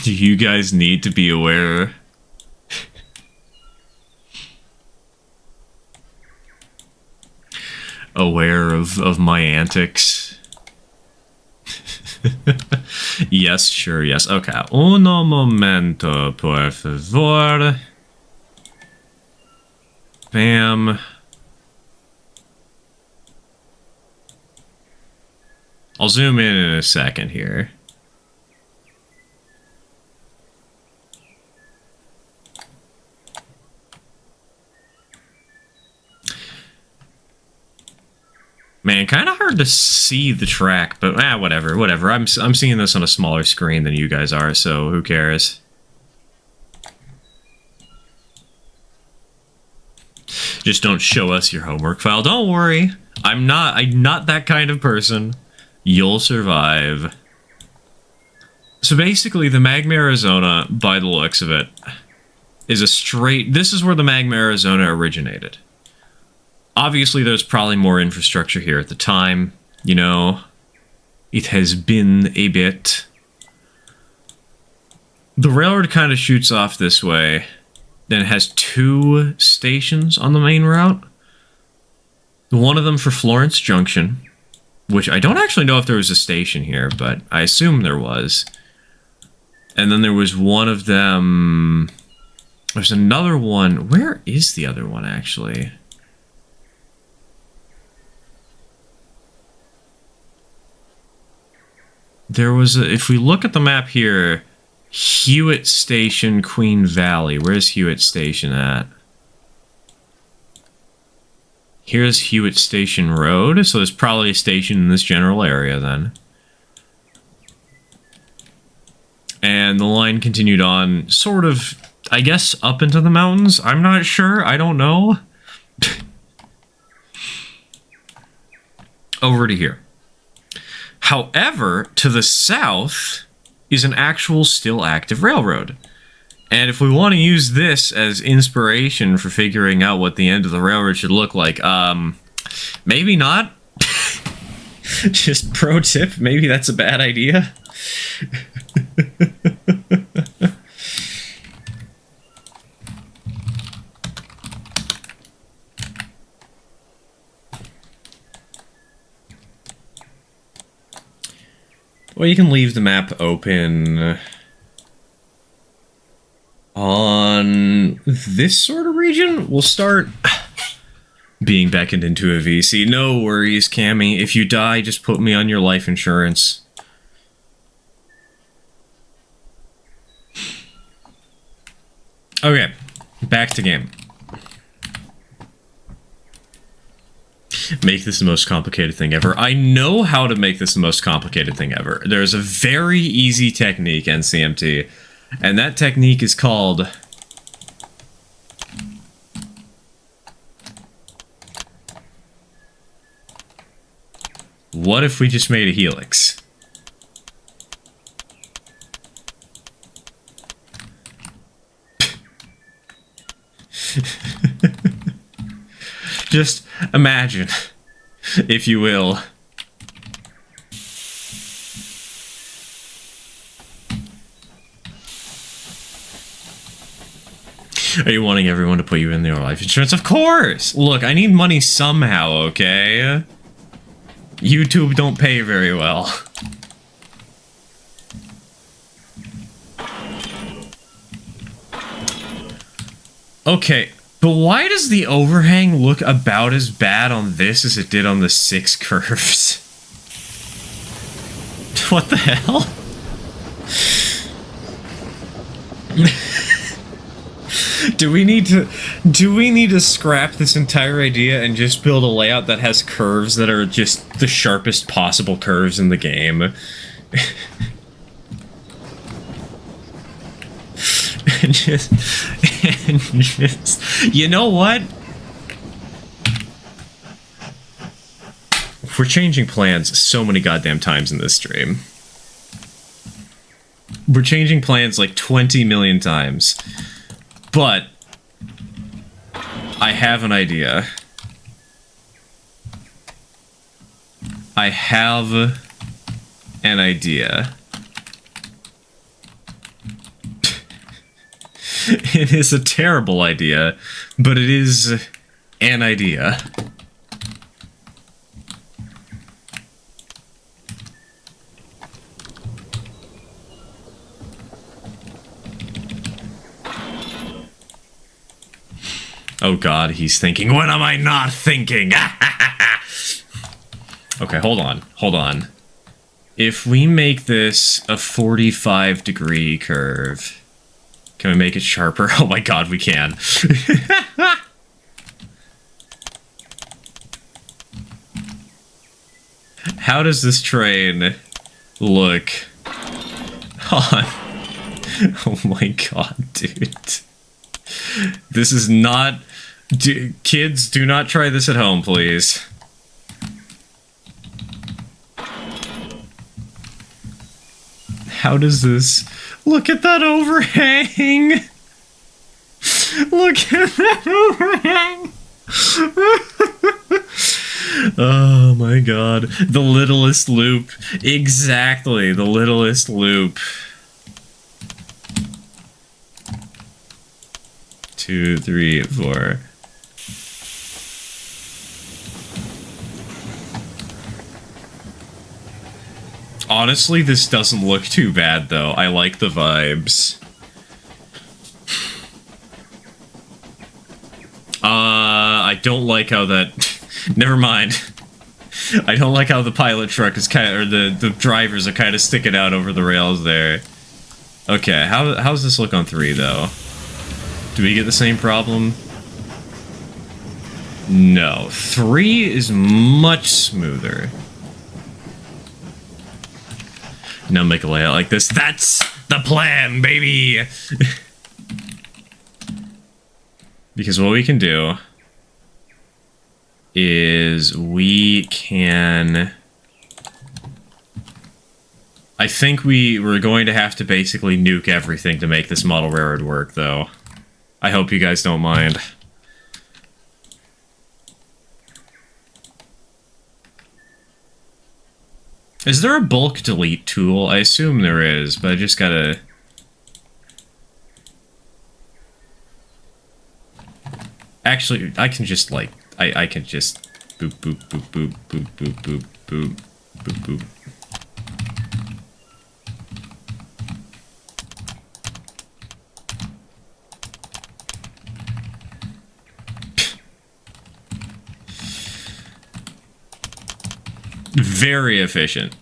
Do you guys need to be aware? Aware of my antics? Yes, sure, yes. Okay. Uno momento, por favor. Bam. I'll zoom in a second here. Man, kind of hard to see the track, but whatever. I'm seeing this on a smaller screen than you guys are, so who cares? Just don't show us your homework file. Don't worry. I'm not that kind of person. You'll survive. So basically, the Magma Arizona, by the looks of it, is a straight... This is where the Magma Arizona originated. Obviously, there's probably more infrastructure here at the time. You know, it has been a bit. The railroad kind of shoots off this way. Then it has 2 stations on the main route. One of them for Florence Junction, which I don't actually know if there was a station here, but I assume there was. And then there was one of them... There's another one. Where is the other one, actually? There was a, if we look at the map here, Hewitt Station, Queen Valley. Where's Hewitt Station at? Here's Hewitt Station Road, so there's probably a station in this general area then. And the line continued on, sort of, I guess, up into the mountains? I'm not sure, I don't know. Over to here. However, to the south is an actual still active railroad. And if we want to use this as inspiration for figuring out what the end of the railroad should look like, maybe not. Just pro tip, maybe that's a bad idea. Well, you can leave the map open on this sort of region. We'll start being beckoned into a VC. No worries, Cammy. If you die, just put me on your life insurance. Okay, back to game. Make this the most complicated thing ever. I know how to make this the most complicated thing ever. There's a very easy technique, NCMT, and that technique is called... What if we just made a helix? Just imagine, if you will. Are you wanting everyone to put you in their life insurance? Of course! Look, I need money somehow, okay? YouTube don't pay very well. Okay. But why does the overhang look about as bad on this as it did on the 6 curves? What the hell? Do we need to scrap this entire idea and just build a layout that has curves that are just the sharpest possible curves in the game? and just you know what? We're changing plans so many goddamn times in this stream. We're changing plans like 20 million times. But I have an idea. I have an idea. It is a terrible idea, but it is an idea. Oh god, he's thinking, what am I not thinking? Okay, hold on. If we make this a 45-degree curve, can we make it sharper? Oh my god, we can. How does this train look on? Oh my god, dude. This is not... kids, do not try this at home, please. How does this... Look at that overhang! Look at that overhang! Oh my god. The littlest loop. Exactly, the littlest loop. 2, 3, 4. Honestly, this doesn't look too bad, though. I like the vibes. I don't like how that... Never mind. I don't like how the pilot truck is kind of... Or the drivers are kind of sticking out over the rails there. Okay, how's this look on 3, though? Do we get the same problem? No. 3 is much smoother. Now make a layout like this. That's the plan, baby! Because what we can do is we can... I think we're going to have to basically nuke everything to make this model railroad work, though. I hope you guys don't mind. Is there a bulk delete tool? I assume there is, but I just gotta... Actually, I can just, like... I can just... Boop, boop, boop, boop, boop, boop, boop, boop, boop, boop. Very efficient.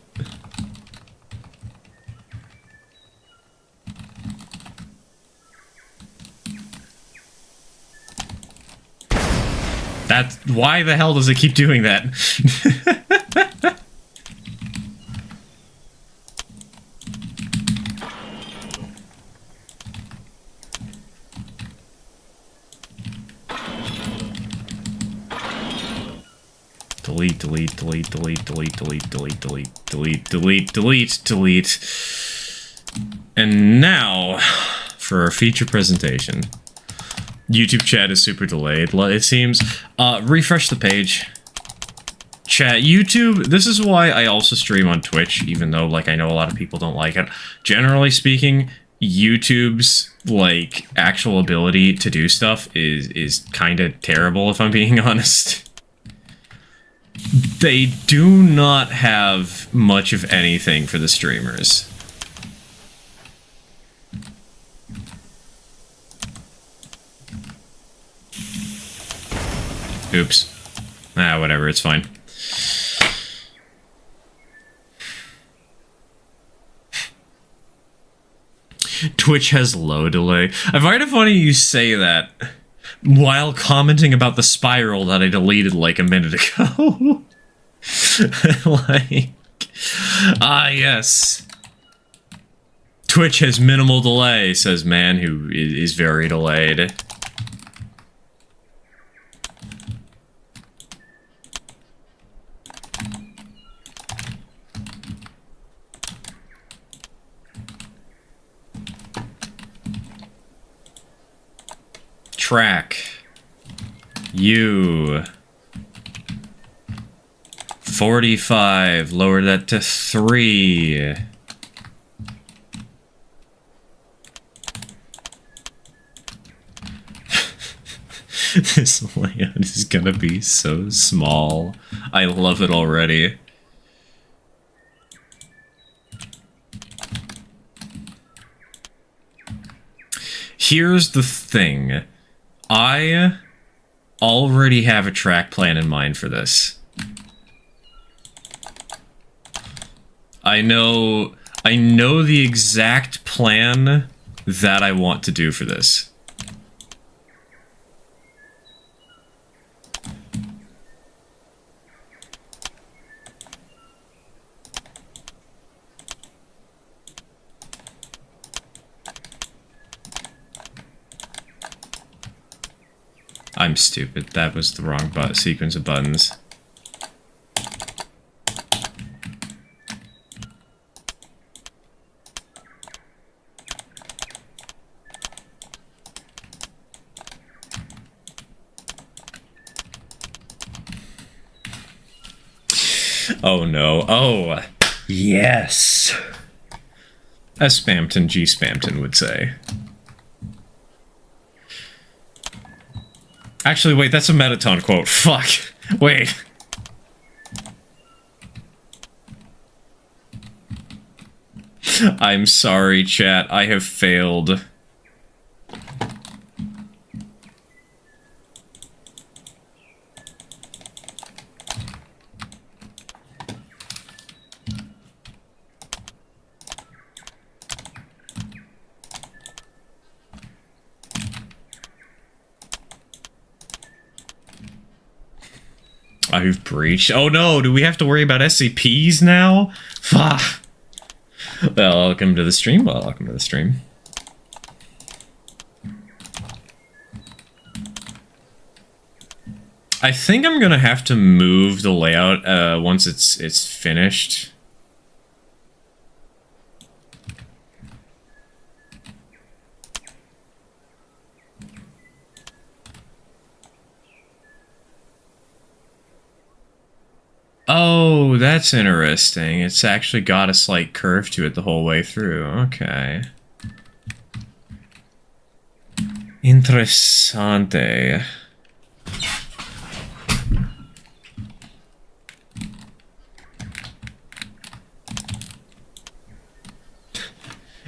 Why the hell does it keep doing that? Delete, delete, delete, delete, delete, delete, delete, delete, delete, delete, delete, delete. And now, for our feature presentation. YouTube chat is super delayed, it seems. Refresh the page. Chat, YouTube, this is why I also stream on Twitch, even though, like, I know a lot of people don't like it. Generally speaking, YouTube's, like, actual ability to do stuff is kind of terrible, if I'm being honest. They do not have much of anything for the streamers. Oops. Ah, whatever, it's fine. Twitch has low delay. I find it funny you say that while commenting about the spiral that I deleted like a minute ago. Like, yes. Twitch has minimal delay, says man who is very delayed. Track. You. 45. Lower that to 3. This layout is gonna be so small. I love it already. Here's the thing. I already have a track plan in mind for this. I know the exact plan that I want to do for this. I'm stupid. That was the wrong sequence of buttons. Oh no. Oh, yes. As Spamton G. Spamton would say. Actually, wait, that's a Mettaton quote. Fuck. Wait. I'm sorry, chat. I have failed. I've breached. Oh no, do we have to worry about SCPs now? Fuck. Well, welcome to the stream. Well, welcome to the stream. I think I'm gonna have to move the layout once it's finished. Oh, that's interesting. It's actually got a slight curve to it the whole way through. Okay. Interessante.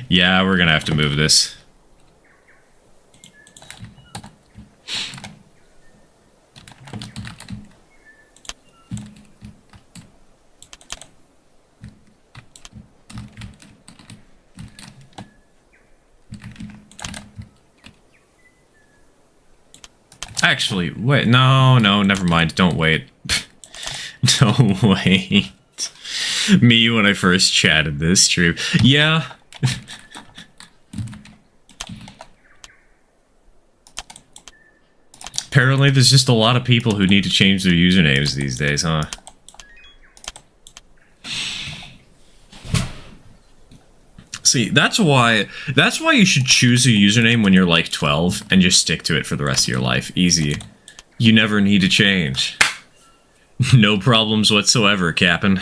Yeah, we're gonna have to move this. Actually, wait, no, never mind. Don't wait. Don't wait. Me when I first chatted this stream. Yeah. Apparently there's just a lot of people who need to change their usernames these days, huh? See, that's why you should choose a username when you're like 12 and just stick to it for the rest of your life. Easy. You never need to change. No problems whatsoever, Cap'n.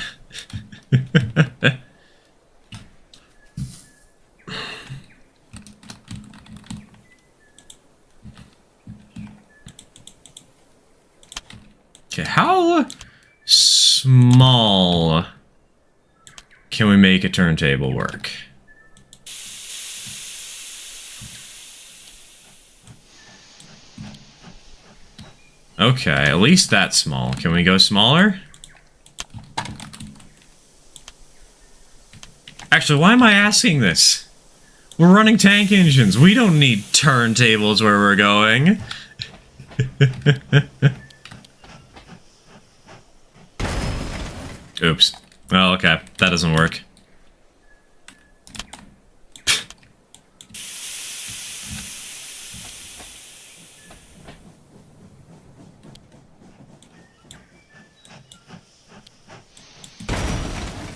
Okay, how small can we make a turntable work? Okay, at least that small. Can we go smaller? Actually, why am I asking this? We're running tank engines. We don't need turntables where we're going. Oops. Oh, okay. That doesn't work.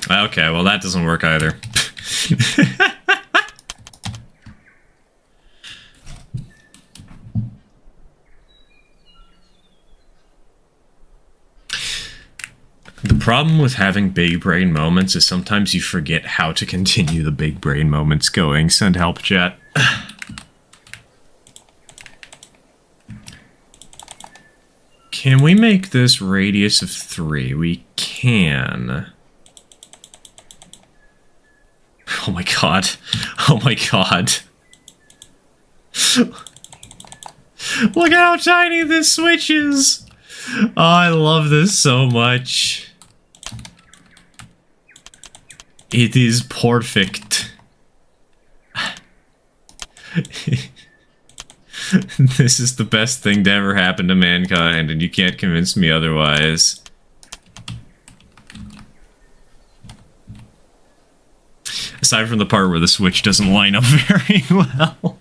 Okay, well that doesn't work either. The problem with having big brain moments is sometimes you forget how to continue the big brain moments going. Send help, chat. Can we make this radius of 3? We can. Oh my god. Oh my god. Look how tiny this switch is. Oh, I love this so much. It is perfect. This is the best thing to ever happen to mankind, and you can't convince me otherwise. Aside from the part where the switch doesn't line up very well.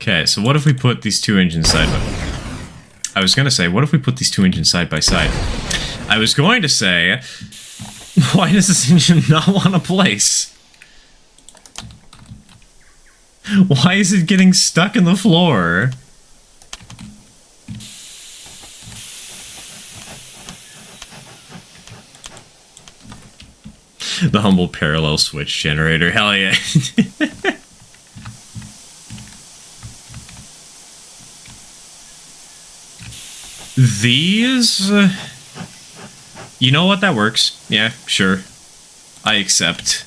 Okay, so what if we put these two engines side by... I was going to say, what if we put these two engines side by side? I was going to say, why does this engine not want to place? Why is it getting stuck in the floor? The humble parallel switch generator, hell yeah. These... you know what, that works. Yeah, sure. I accept.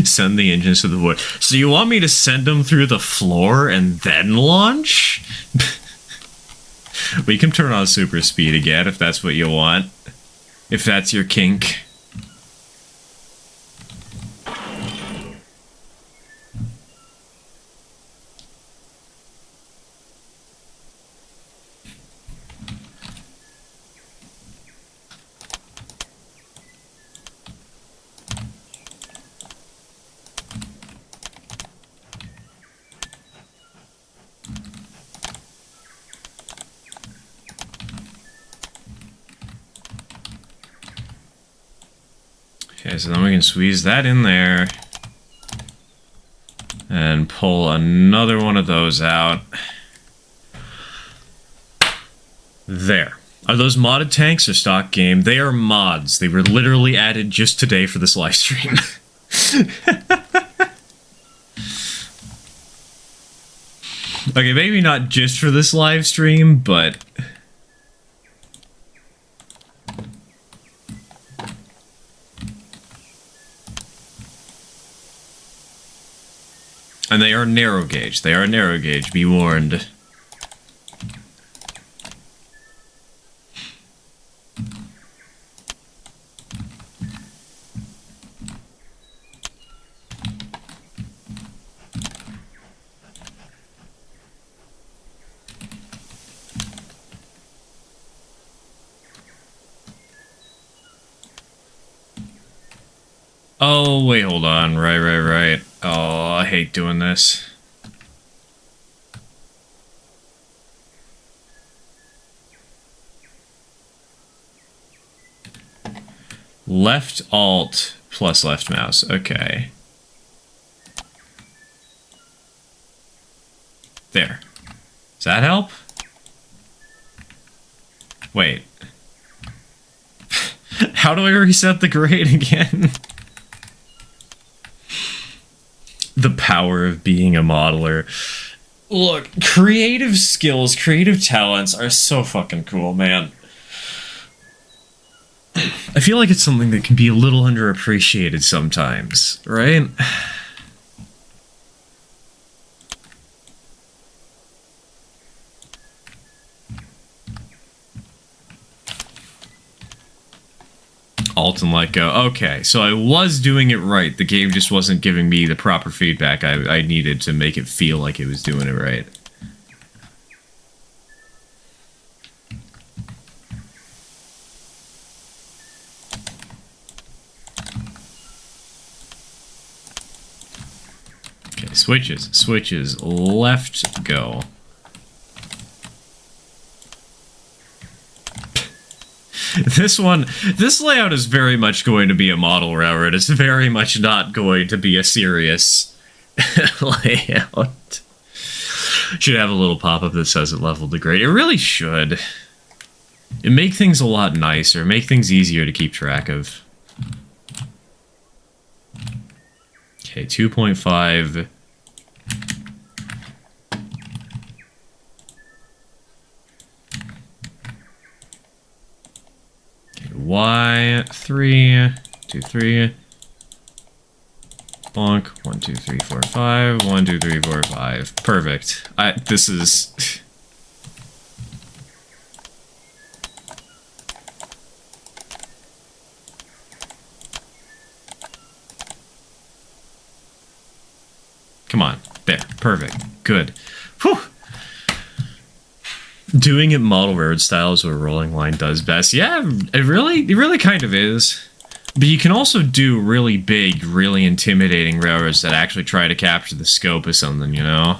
Send the engines to the void. So you want me to send them through the floor and then launch? We can turn on super speed again if that's what you want. If that's your kink. Okay, so then we can squeeze that in there. And pull another one of those out. There. Are those modded tanks or stock game? They are mods. They were literally added just today for this live stream. Okay, maybe not just for this live stream, but... and they are narrow gauge. They are narrow gauge, be warned. Oh, wait, hold on. Right. Oh, I hate doing this. Left alt plus left mouse. Okay. There. Does that help? Wait. How do I reset the grade again? The power of being a modeler. Look, creative skills, creative talents are so fucking cool, man. I feel like it's something that can be a little underappreciated sometimes, right? Alt and let go. Okay, so I was doing it right. The game just wasn't giving me the proper feedback I needed to make it feel like it was doing it right. Okay, switches, left, go. This layout is very much going to be a model railroad. It's very much not going to be a serious layout. Should have a little pop-up that says it leveled the grade. It really should. It'd make things a lot nicer, make things easier to keep track of. Okay, 2.5. Y3, 2, 3. Bonk. 1, 2, 3, 4, 5. 1, 2, 3, 4, 5. Perfect. This is. Come on. There. Perfect. Good. Whew. Doing it model railroad style is what Rolling Line does best. Yeah, it really kind of is. But you can also do really big, really intimidating railroads that actually try to capture the scope of something, you know?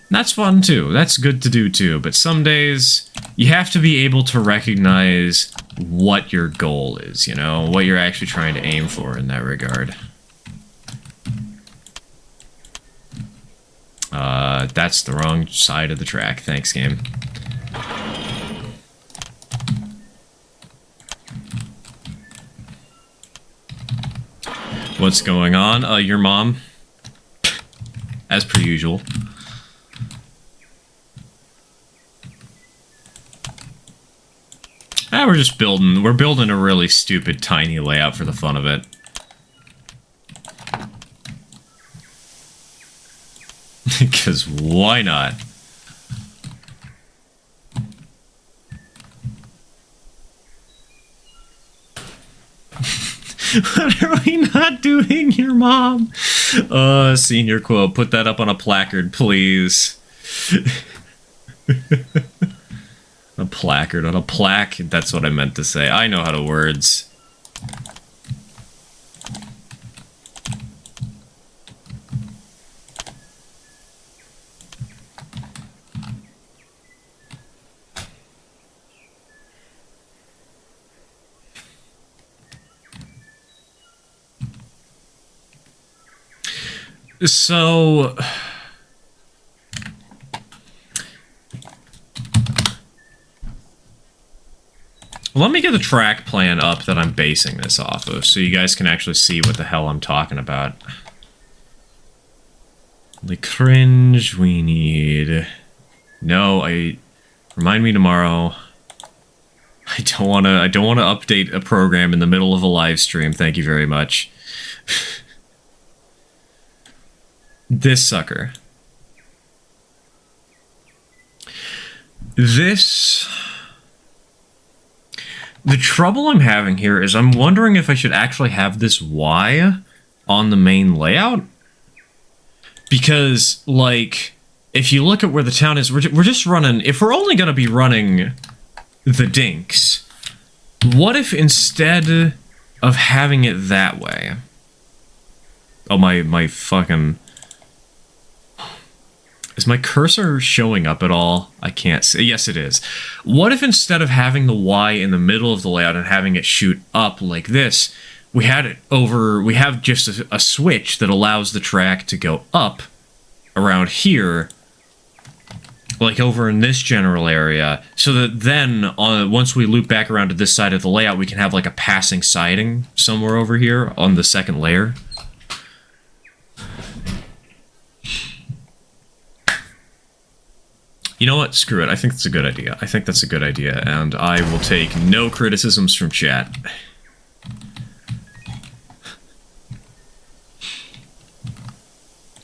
That's fun too. That's good to do too. But some days, you have to be able to recognize what your goal is, you know? What you're actually trying to aim for in that regard. That's the wrong side of the track. Thanks, game. What's going on? Your mom. As per usual. We're building a really stupid tiny layout for the fun of it. Because why not? What are we not doing, your mom? Senior quote. Put that up on a placard, please. A placard on a plaque? That's what I meant to say. I know how to words. So, let me get the track plan up that I'm basing this off of, so you guys can actually see what the hell I'm talking about. The cringe we need. No, remind me tomorrow. I don't wanna update a program in the middle of a live stream. Thank you very much. This sucker. The trouble I'm having here is I'm wondering if I should actually have this Y on the main layout. Because, like, if you look at where the town is, we're just running... If we're only going to be running the dinks, what if instead of having it that way... Oh, my fucking... Is my cursor showing up at all? I can't see. Yes, it is. What if instead of having the Y in the middle of the layout and having it shoot up like this, we have just a switch that allows the track to go up around here like over in this general area, so that then once we loop back around to this side of the layout, we can have like a passing siding somewhere over here on the second layer. You know what? Screw it. I think that's a good idea. I think that's a good idea, and I will take no criticisms from chat.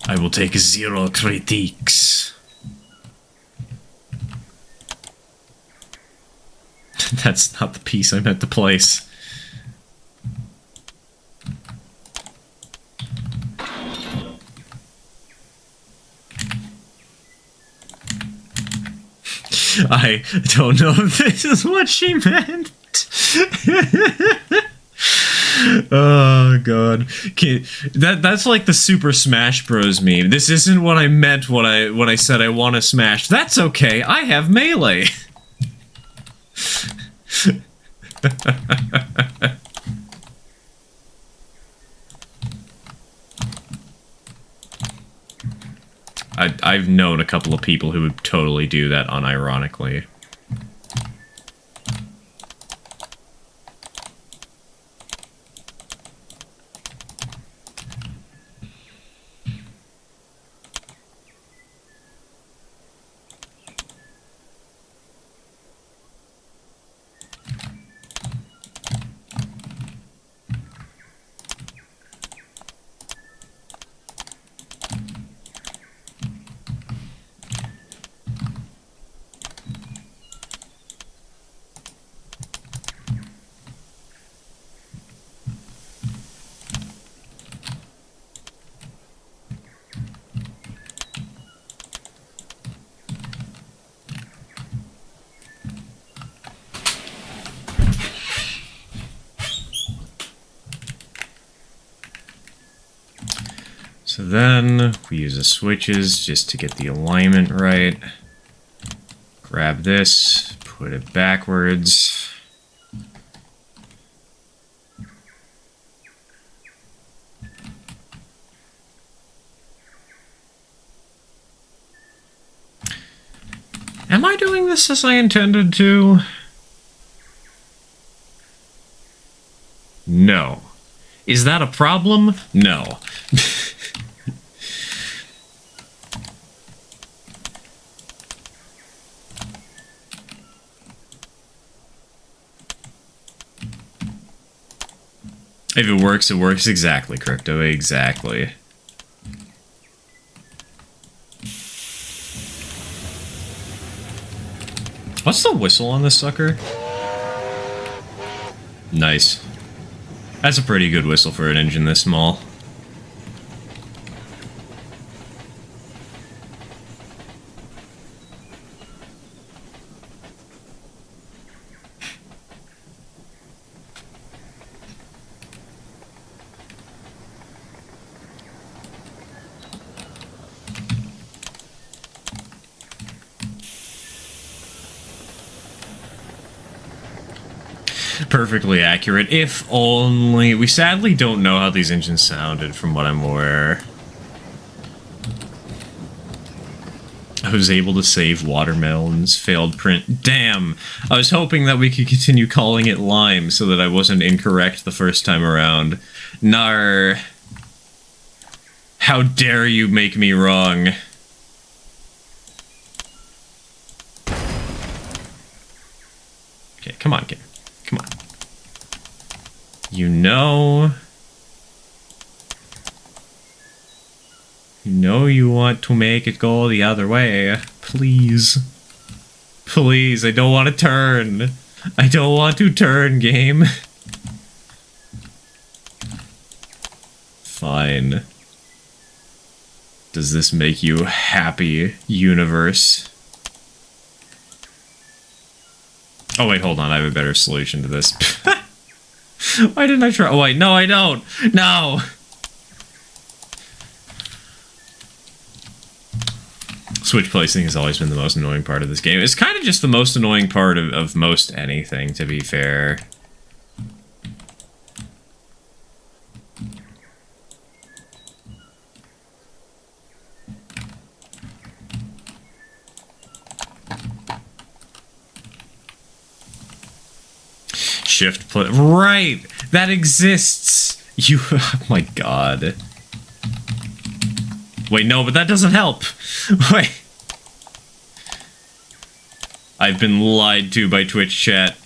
I will take 0 critiques. That's not the piece I meant to place. I don't know if this is what she meant. Oh god. That's like the Super Smash Bros. Meme. This isn't what I meant when I said I want to smash. That's okay. I have melee. I've known a couple of people who would totally do that unironically. So then we use the switches just to get the alignment right. Grab this, put it backwards. Am I doing this as I intended to? No. Is that a problem? No. If it works, it works. Exactly, Crypto. Exactly. What's the whistle on this sucker? Nice. That's a pretty good whistle for an engine this small. Perfectly accurate, if only... We sadly don't know how these engines sounded, from what I'm aware. I was able to save watermelons, failed print. Damn! I was hoping that we could continue calling it lime so that I wasn't incorrect the first time around. Nar. How dare you make me wrong? Okay, come on, game. Come on. You know you want to make it go the other way. Please. Please, I don't want to turn. I don't want to turn, game. Fine. Does this make you happy, universe? Oh wait, hold on, I have a better solution to this. Why didn't I try? Oh wait, no I don't! No! Switch placing has always been the most annoying part of this game. It's kind of just the most annoying part of most anything, to be fair. Shift play. Right! That exists! You. Oh my god. Wait, no, but that doesn't help. Wait. I've been lied to by Twitch chat.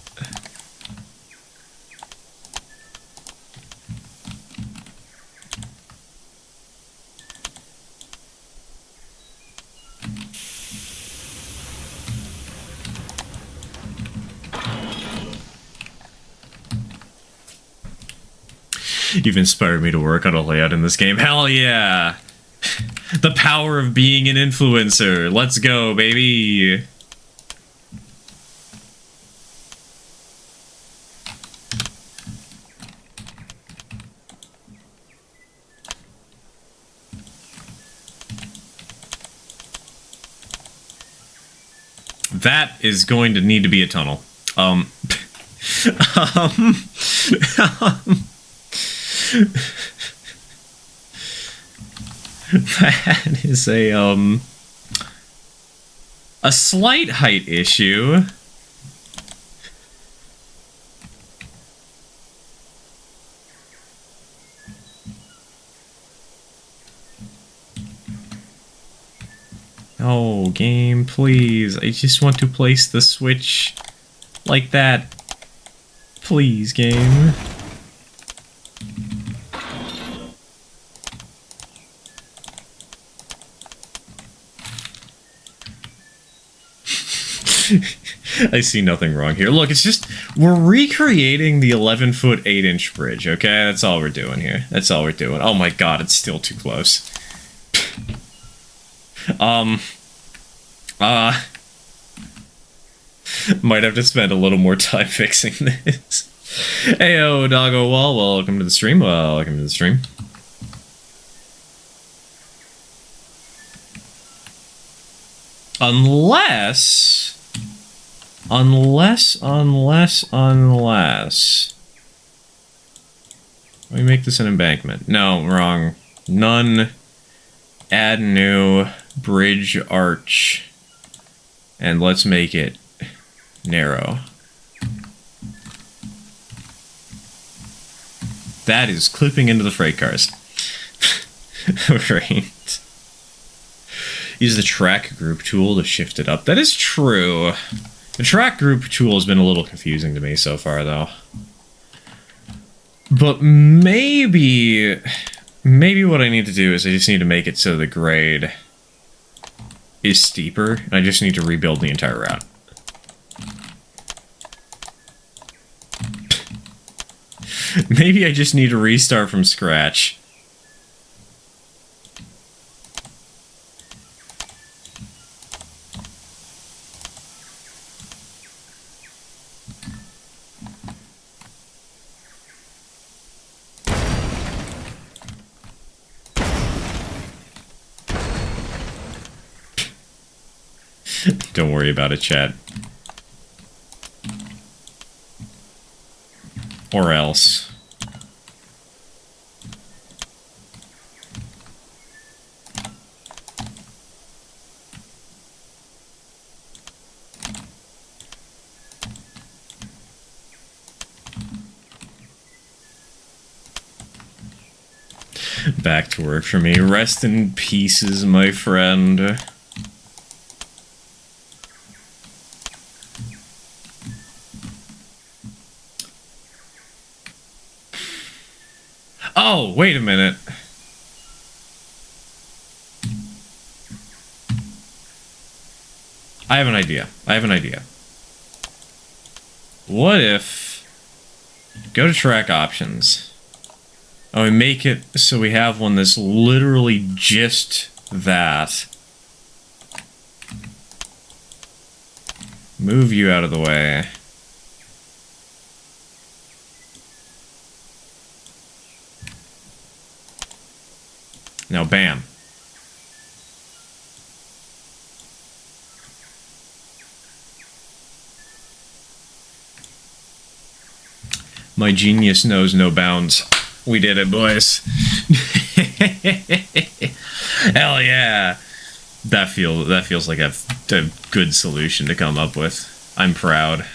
You've inspired me to work on a layout in this game. Hell yeah! The power of being an influencer. Let's go, baby! That is going to need to be a tunnel. That is a slight height issue. Oh, game, please. I just want to place the switch like that. Please, game. I see nothing wrong here. Look, it's just, we're recreating the 11-foot, 8-inch bridge, okay? That's all we're doing here. That's all we're doing. Oh my god, it's still too close. Might have to spend a little more time fixing this. Heyo, Doggo Wall, welcome to the stream. Welcome to the stream. Unless... Let me make this an embankment. No, wrong. None. Add new bridge arch. And let's make it narrow. That is clipping into the freight cars. Right. Use the track group tool to shift it up. That is true. The track group tool has been a little confusing to me so far, though. But maybe what I need to do is I just need to make it so the grade is steeper, and I just need to rebuild the entire route. Maybe I just need to restart from scratch. Don't worry about it, chat. Or else. Back to work for me. Rest in pieces, my friend. Oh, wait a minute. I have an idea. What if... Go to track options. Oh, we make it so we have one that's literally just that. Move you out of the way. Now, bam. My genius knows no bounds. We did it, boys. Hell yeah. That feels like a good solution to come up with. I'm proud.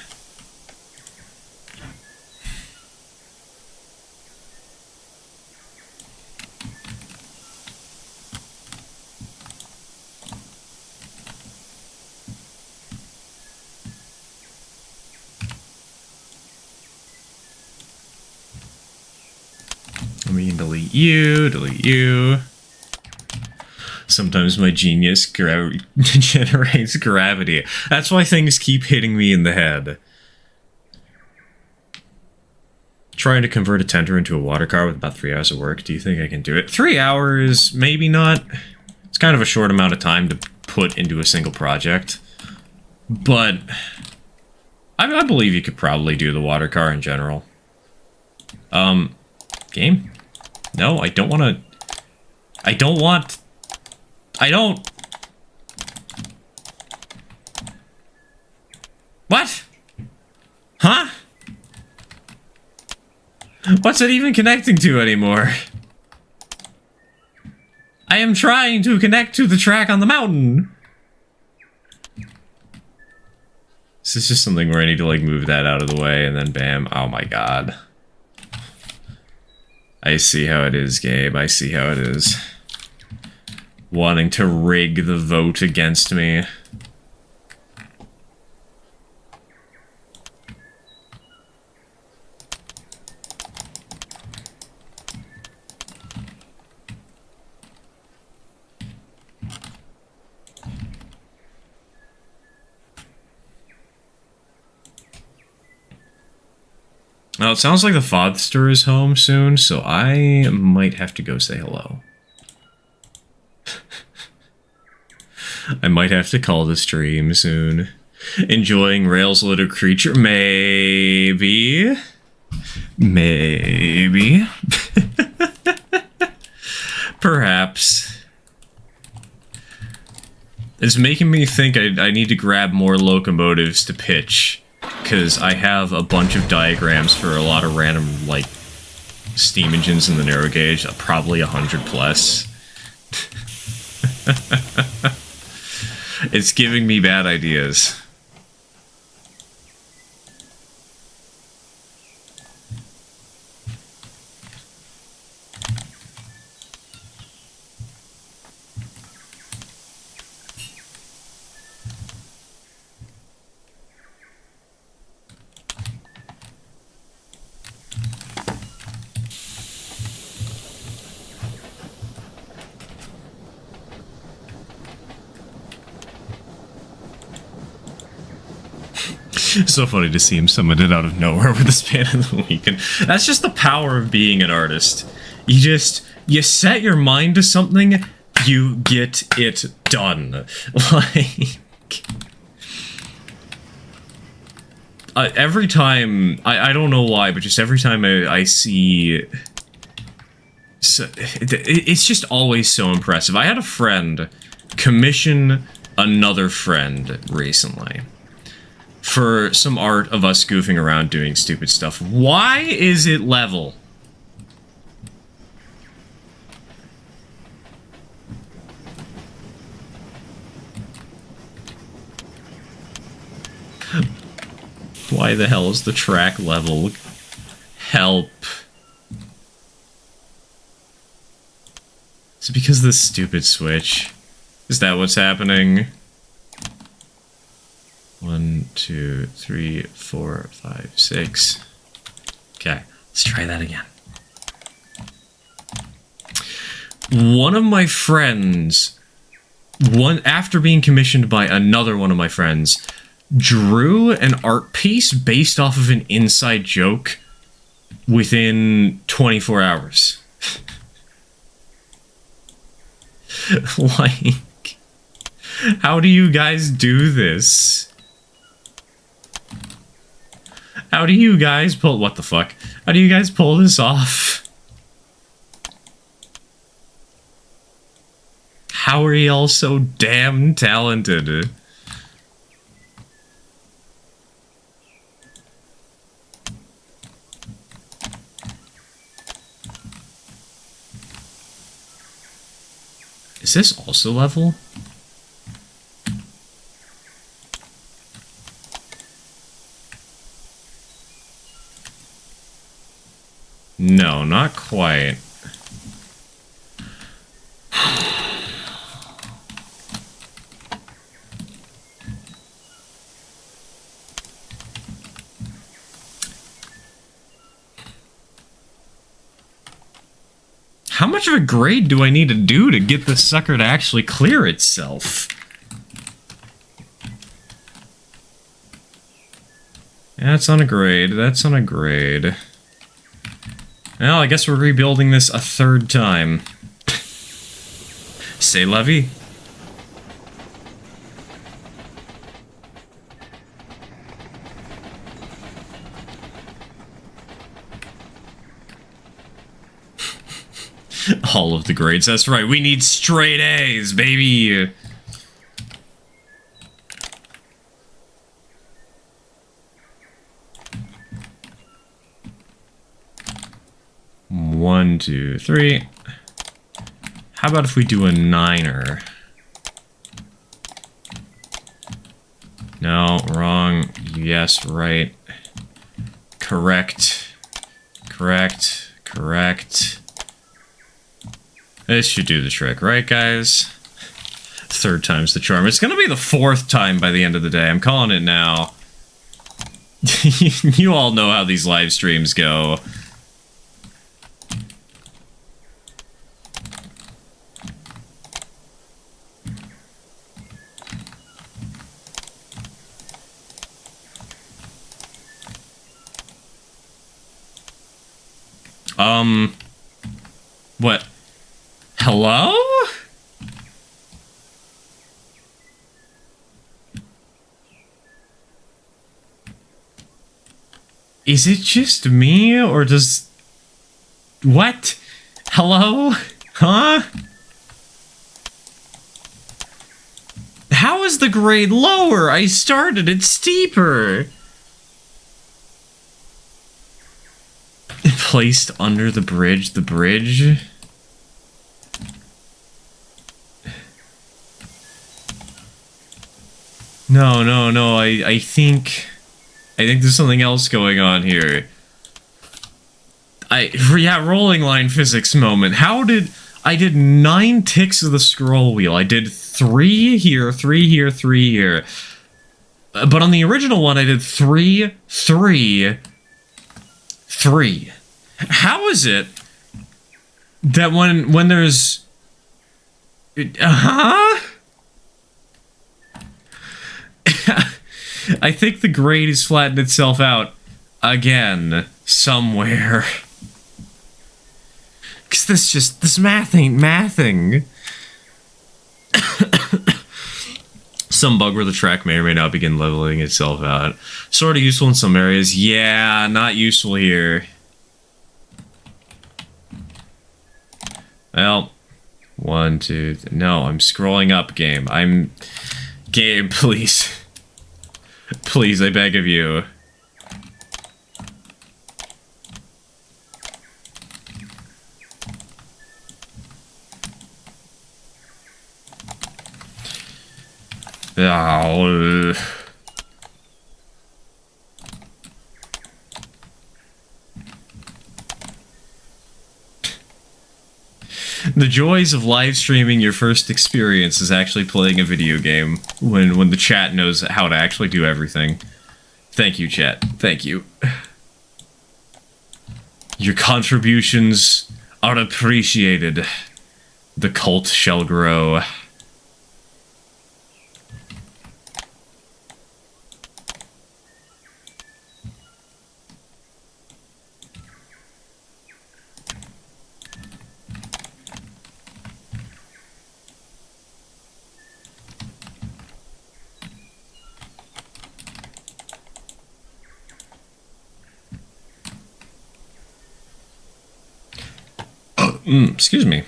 We can delete you, delete you. Sometimes my genius generates gravity. That's why things keep hitting me in the head. Trying to convert a tender into a water car with about 3 hours of work. Do you think I can do it? 3 hours, maybe not. It's kind of a short amount of time to put into a single project. But I believe you could probably do the water car in general. Game? No, I don't want to... I don't... What? Huh? What's it even connecting to anymore? I am trying to connect to the track on the mountain. This is just something where I need to, like, move that out of the way, and then bam. Oh my god. I see how it is, Gabe. I see how it is. Wanting to rig the vote against me. Now, it sounds like the Fodster is home soon, so I might have to go say hello. I might have to call the stream soon. Enjoying Rail's little creature? Maybe. Maybe. Perhaps. It's making me think I need to grab more locomotives to pitch. Because I have a bunch of diagrams for a lot of random, like, steam engines in the narrow gauge. Probably 100 plus. It's giving me bad ideas. It's so funny to see him summon it out of nowhere with the span of the weekend. That's just the power of being an artist. You set your mind to something, you get it done. Like... every time, I don't know why, but just every time I see... it's just always so impressive. I had a friend commission another friend recently for some art of us goofing around doing stupid stuff. Why is it level? Why the hell is the track level? Help. Is it because of this stupid switch? Is that what's happening? 1, 2, 3, 4, 5, 6. Okay, let's try that again. One of my friends, after being commissioned by another one of my friends, drew an art piece based off of an inside joke within 24 hours. Like, how do you guys do this? How do you guys pull... What the fuck? How do you guys pull this off? How are y'all so damn talented? Is this also level? No, not quite. How much of a grade do I need to do to get this sucker to actually clear itself? That's on a grade. That's on a grade. Well, I guess we're rebuilding this a third time. C'est la vie. All of the grades. That's right. We need straight A's, baby. One, two, three. How about if we do a 9er? No, wrong. Yes, right. Correct. Correct. Correct. This should do the trick, right, guys? Third time's the charm. It's gonna be the fourth time by the end of the day. I'm calling it now. You all know how these live streams go. What? Hello? Is it just me, or does... What? Hello? Huh? How is the grade lower? I started it steeper. Placed under the bridge, No, I think there's something else going on here. Yeah, rolling line physics moment. I did 9 ticks of the scroll wheel. I did 3 here, 3 here, 3 here. But on the original one, I did 3, 3, 3. How is it that when there's... I think the grade has flattened itself out again somewhere. Cause this math ain't mathing. Some bug where the track may or may not begin leveling itself out. Sort of useful in some areas. Yeah, not useful here. Well, 1, 2, no, I'm scrolling up, game. Game, please. Please, I beg of you. Oh. The joys of live streaming your first experience is actually playing a video game when the chat knows how to actually do everything. Thank you, chat. Thank you. Your contributions are appreciated. The cult shall grow. Excuse me.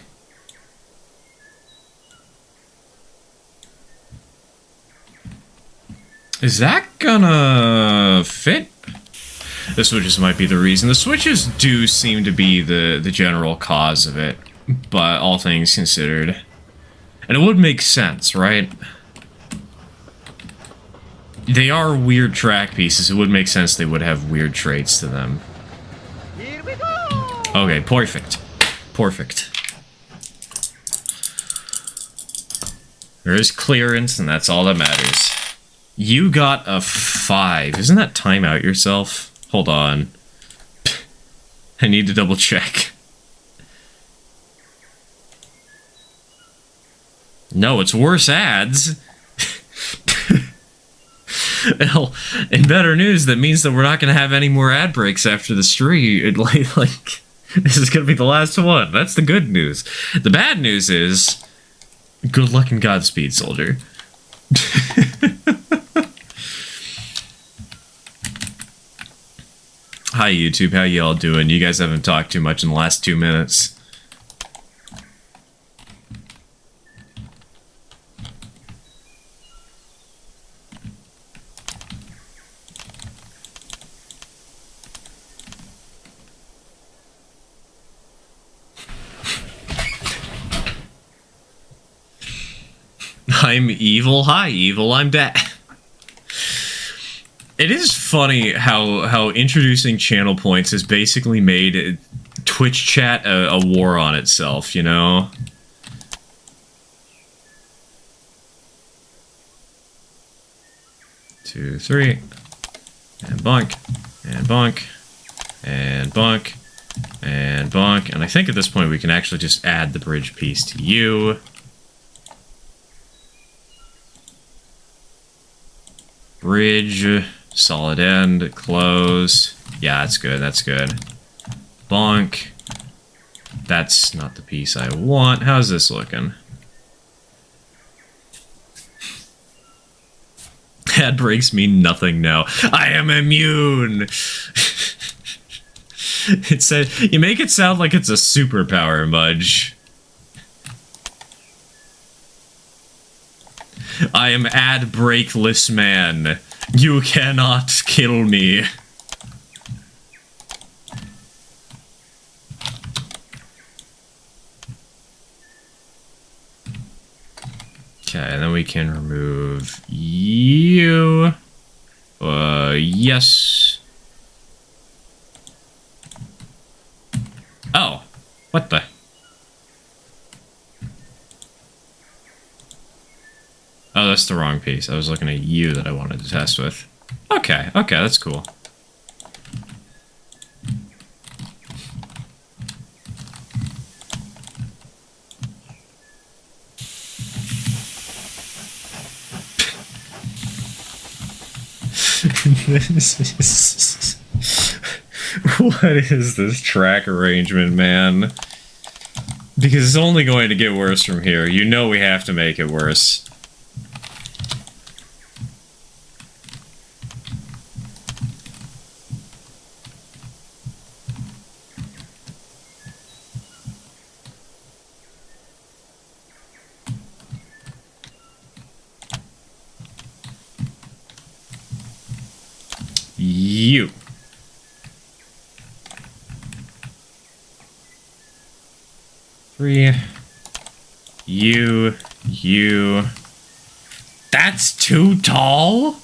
Is that gonna fit? The switches might be the reason. The switches do seem to be the general cause of it, but all things considered. And it would make sense, right? They are weird track pieces. It would make sense they would have weird traits to them. Here we go! Okay, perfect. Perfect. There is clearance, and that's all that matters. You got a 5. Isn't that time out yourself? Hold on. I need to double check. No, it's worse ads. Well, in better news, that means that we're not going to have any more ad breaks after the stream. Like, this is going to be the last one. That's the good news. The bad news is, good luck and Godspeed, soldier. Hi, YouTube. How y'all doing? You guys haven't talked too much in the last 2 minutes. I'm evil. Hi, evil. I'm dead. It is funny how introducing channel points has basically made Twitch chat a war on itself, you know? Two, three, and bonk, and bonk, and bonk, and bonk. And I think at this point we can actually just add the bridge piece to you. Bridge, solid end, close. Yeah, that's good, that's good. Bonk. That's not the piece I want. How's this looking? Ad breaks mean nothing now. I am immune! You make it sound like it's a superpower, Mudge. I am ad breakless man. You cannot kill me. Okay, and then we can remove you. Yes. Oh, what the? Oh, that's the wrong piece. I was looking at you that I wanted to test with. Okay, okay, that's cool. What is this track arrangement, man? Because it's only going to get worse from here. You know we have to make it worse. You. Three. You. That's too tall?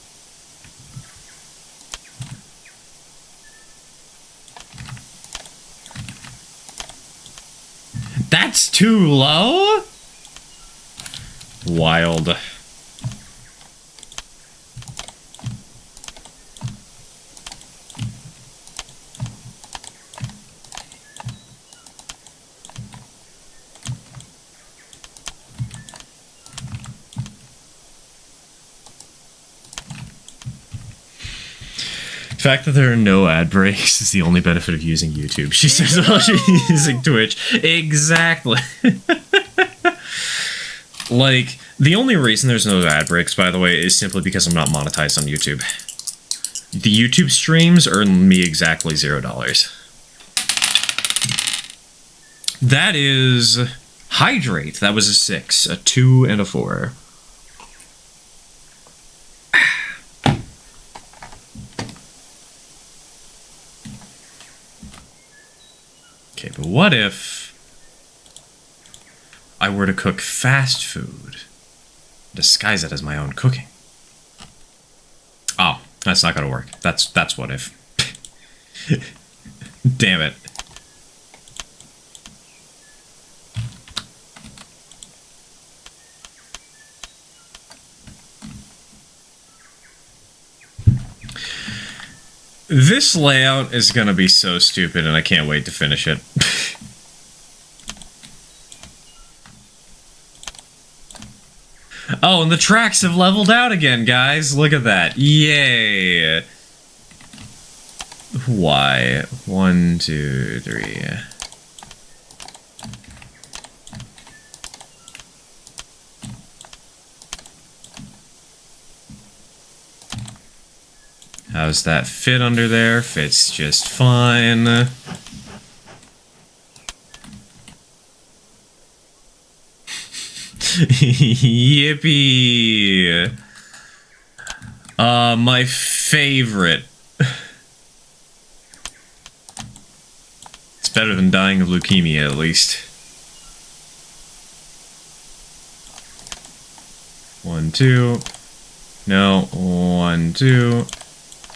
That's too low? Wild. The fact that there are no ad breaks is the only benefit of using YouTube. She says, oh, she's using Twitch. Exactly. Like, the only reason there's no ad breaks, by the way, is simply because I'm not monetized on YouTube. The YouTube streams earn me exactly $0. That is Hydrate. That was a 6, a 2, and a 4. Okay, but what if I were to cook fast food, disguise it as my own cooking? Oh, that's not gonna work. That's what if. Damn it. This layout is gonna be so stupid, and I can't wait to finish it. Oh, and the tracks have leveled out again, guys. Look at that. Yay. Why? 1, 2, 3. How's that fit under there? Fits just fine. Yippee! My favorite. It's better than dying of leukemia, at least. 1, 2. No, 1, 2.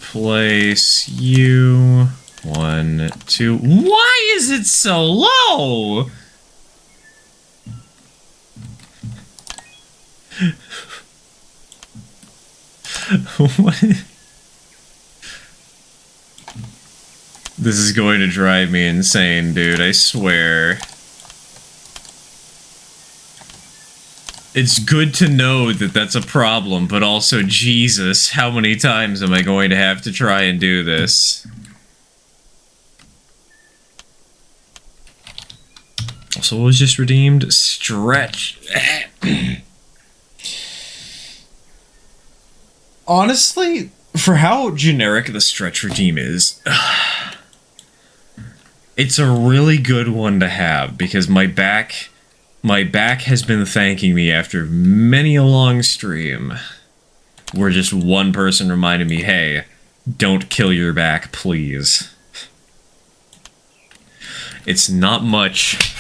Place you. 1, 2. Why is it so low? What? This is going to drive me insane, dude, I swear. It's good to know that that's a problem, but also, Jesus, how many times am I going to have to try and do this? Also, what was just redeemed? Stretch. Honestly, for how generic the stretch redeem is, it's a really good one to have, because my back has been thanking me after many a long stream where just one person reminded me, hey, don't kill your back, please. It's not much,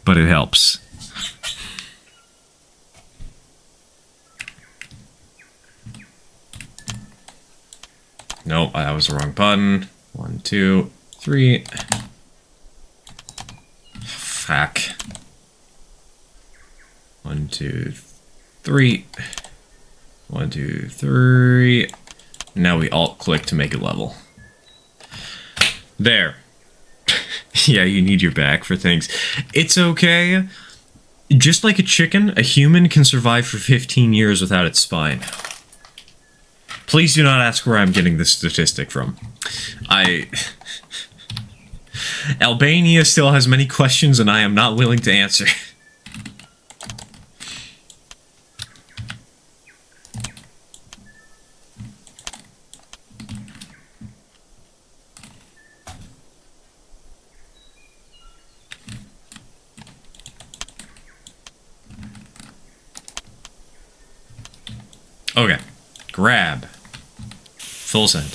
but it helps. Nope, that was the wrong button. 1, 2, 3. Fuck. 1, 2, 3. 1, 2, 3. Now we alt-click to make it level. There. Yeah, you need your back for things. It's okay. Just like a chicken, a human can survive for 15 years without its spine. Please do not ask where I'm getting this statistic from. Albania still has many questions and I am not willing to answer. Okay. Grab. Full send.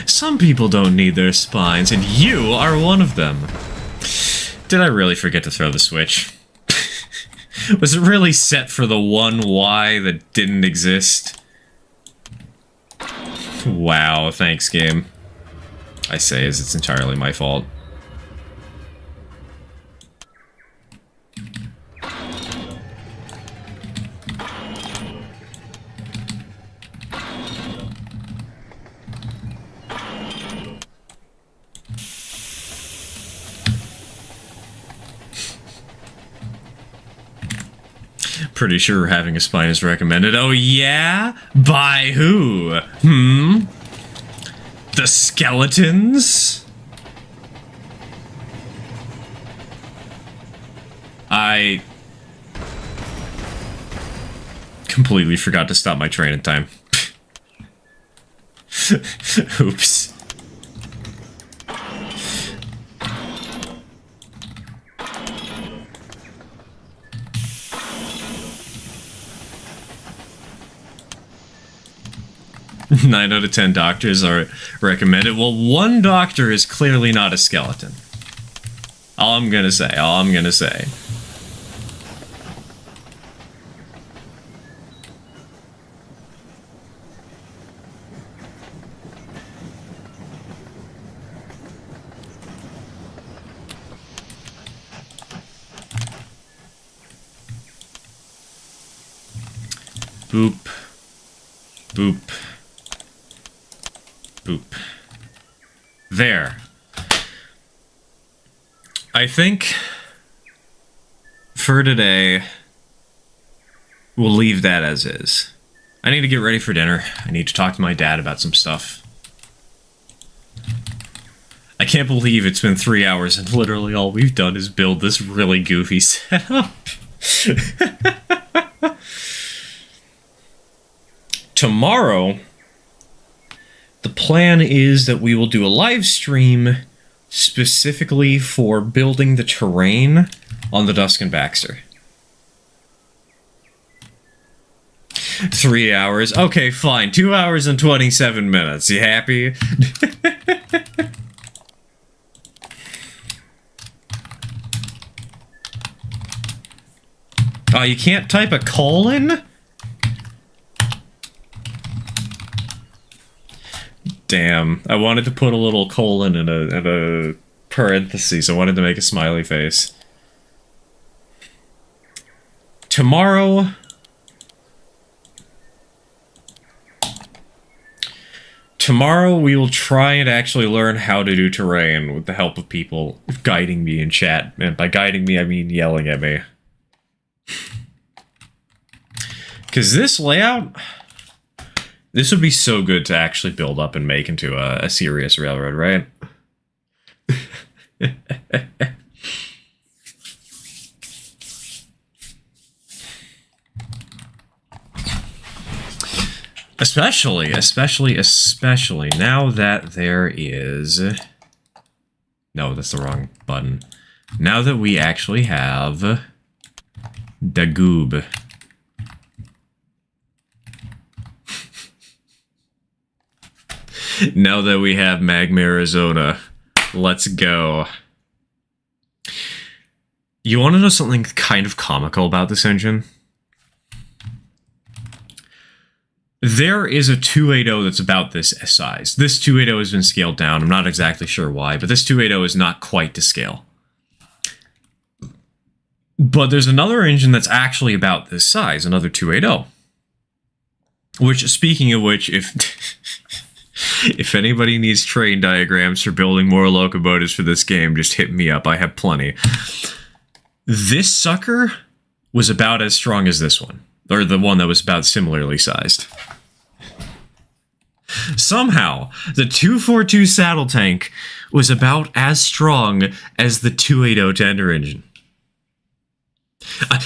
Some people don't need their spines, and you are one of them. Did I really forget to throw the switch? Was it really set for the one Y that didn't exist? Wow, thanks, game. I say as it's entirely my fault. Pretty sure having a spine is recommended. Oh yeah? By who? The skeletons? I completely forgot to stop my train in time. Oops. Nine out of 10 doctors are recommended. Well, one doctor is clearly not a skeleton. All I'm gonna say. Boop. Boop. Boop. There. I think for today, we'll leave that as is. I need to get ready for dinner. I need to talk to my dad about some stuff. I can't believe it's been 3 hours and literally all we've done is build this really goofy setup. Tomorrow, the plan is that we will do a live stream specifically for building the terrain on the Dusk and Baxter. 3 hours. Okay, fine. 2 hours and 27 minutes. You happy? Oh, you can't type a colon? Damn. I wanted to put a little colon in a parentheses. I wanted to make a smiley face. Tomorrow... Tomorrow we will try and actually learn how to do terrain with the help of people guiding me in chat. And by guiding me, I mean yelling at me. Because this layout, this would be so good to actually build up and make into a serious railroad, right? Especially now that there is... No, that's the wrong button. Now that we actually have the goob. Now that we have Magma Arizona, let's go. You want to know something kind of comical about this engine? There is a 280 that's about this size. This 280 has been scaled down. I'm not exactly sure why, but this 280 is not quite to scale. But there's another engine that's actually about this size, another 280. Which, speaking of which, if anybody needs train diagrams for building more locomotives for this game, just hit me up. I have plenty. This sucker was about as strong as this one. Or the one that was about similarly sized. Somehow, the 242 saddle tank was about as strong as the 280 tender engine.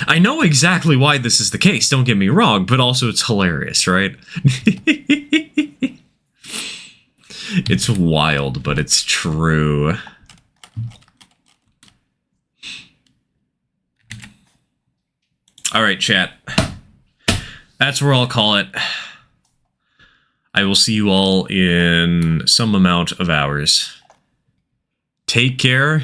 I know exactly why this is the case, don't get me wrong, but also it's hilarious, right? It's wild, but it's true. Alright, chat. That's where I'll call it. I will see you all in some amount of hours. Take care.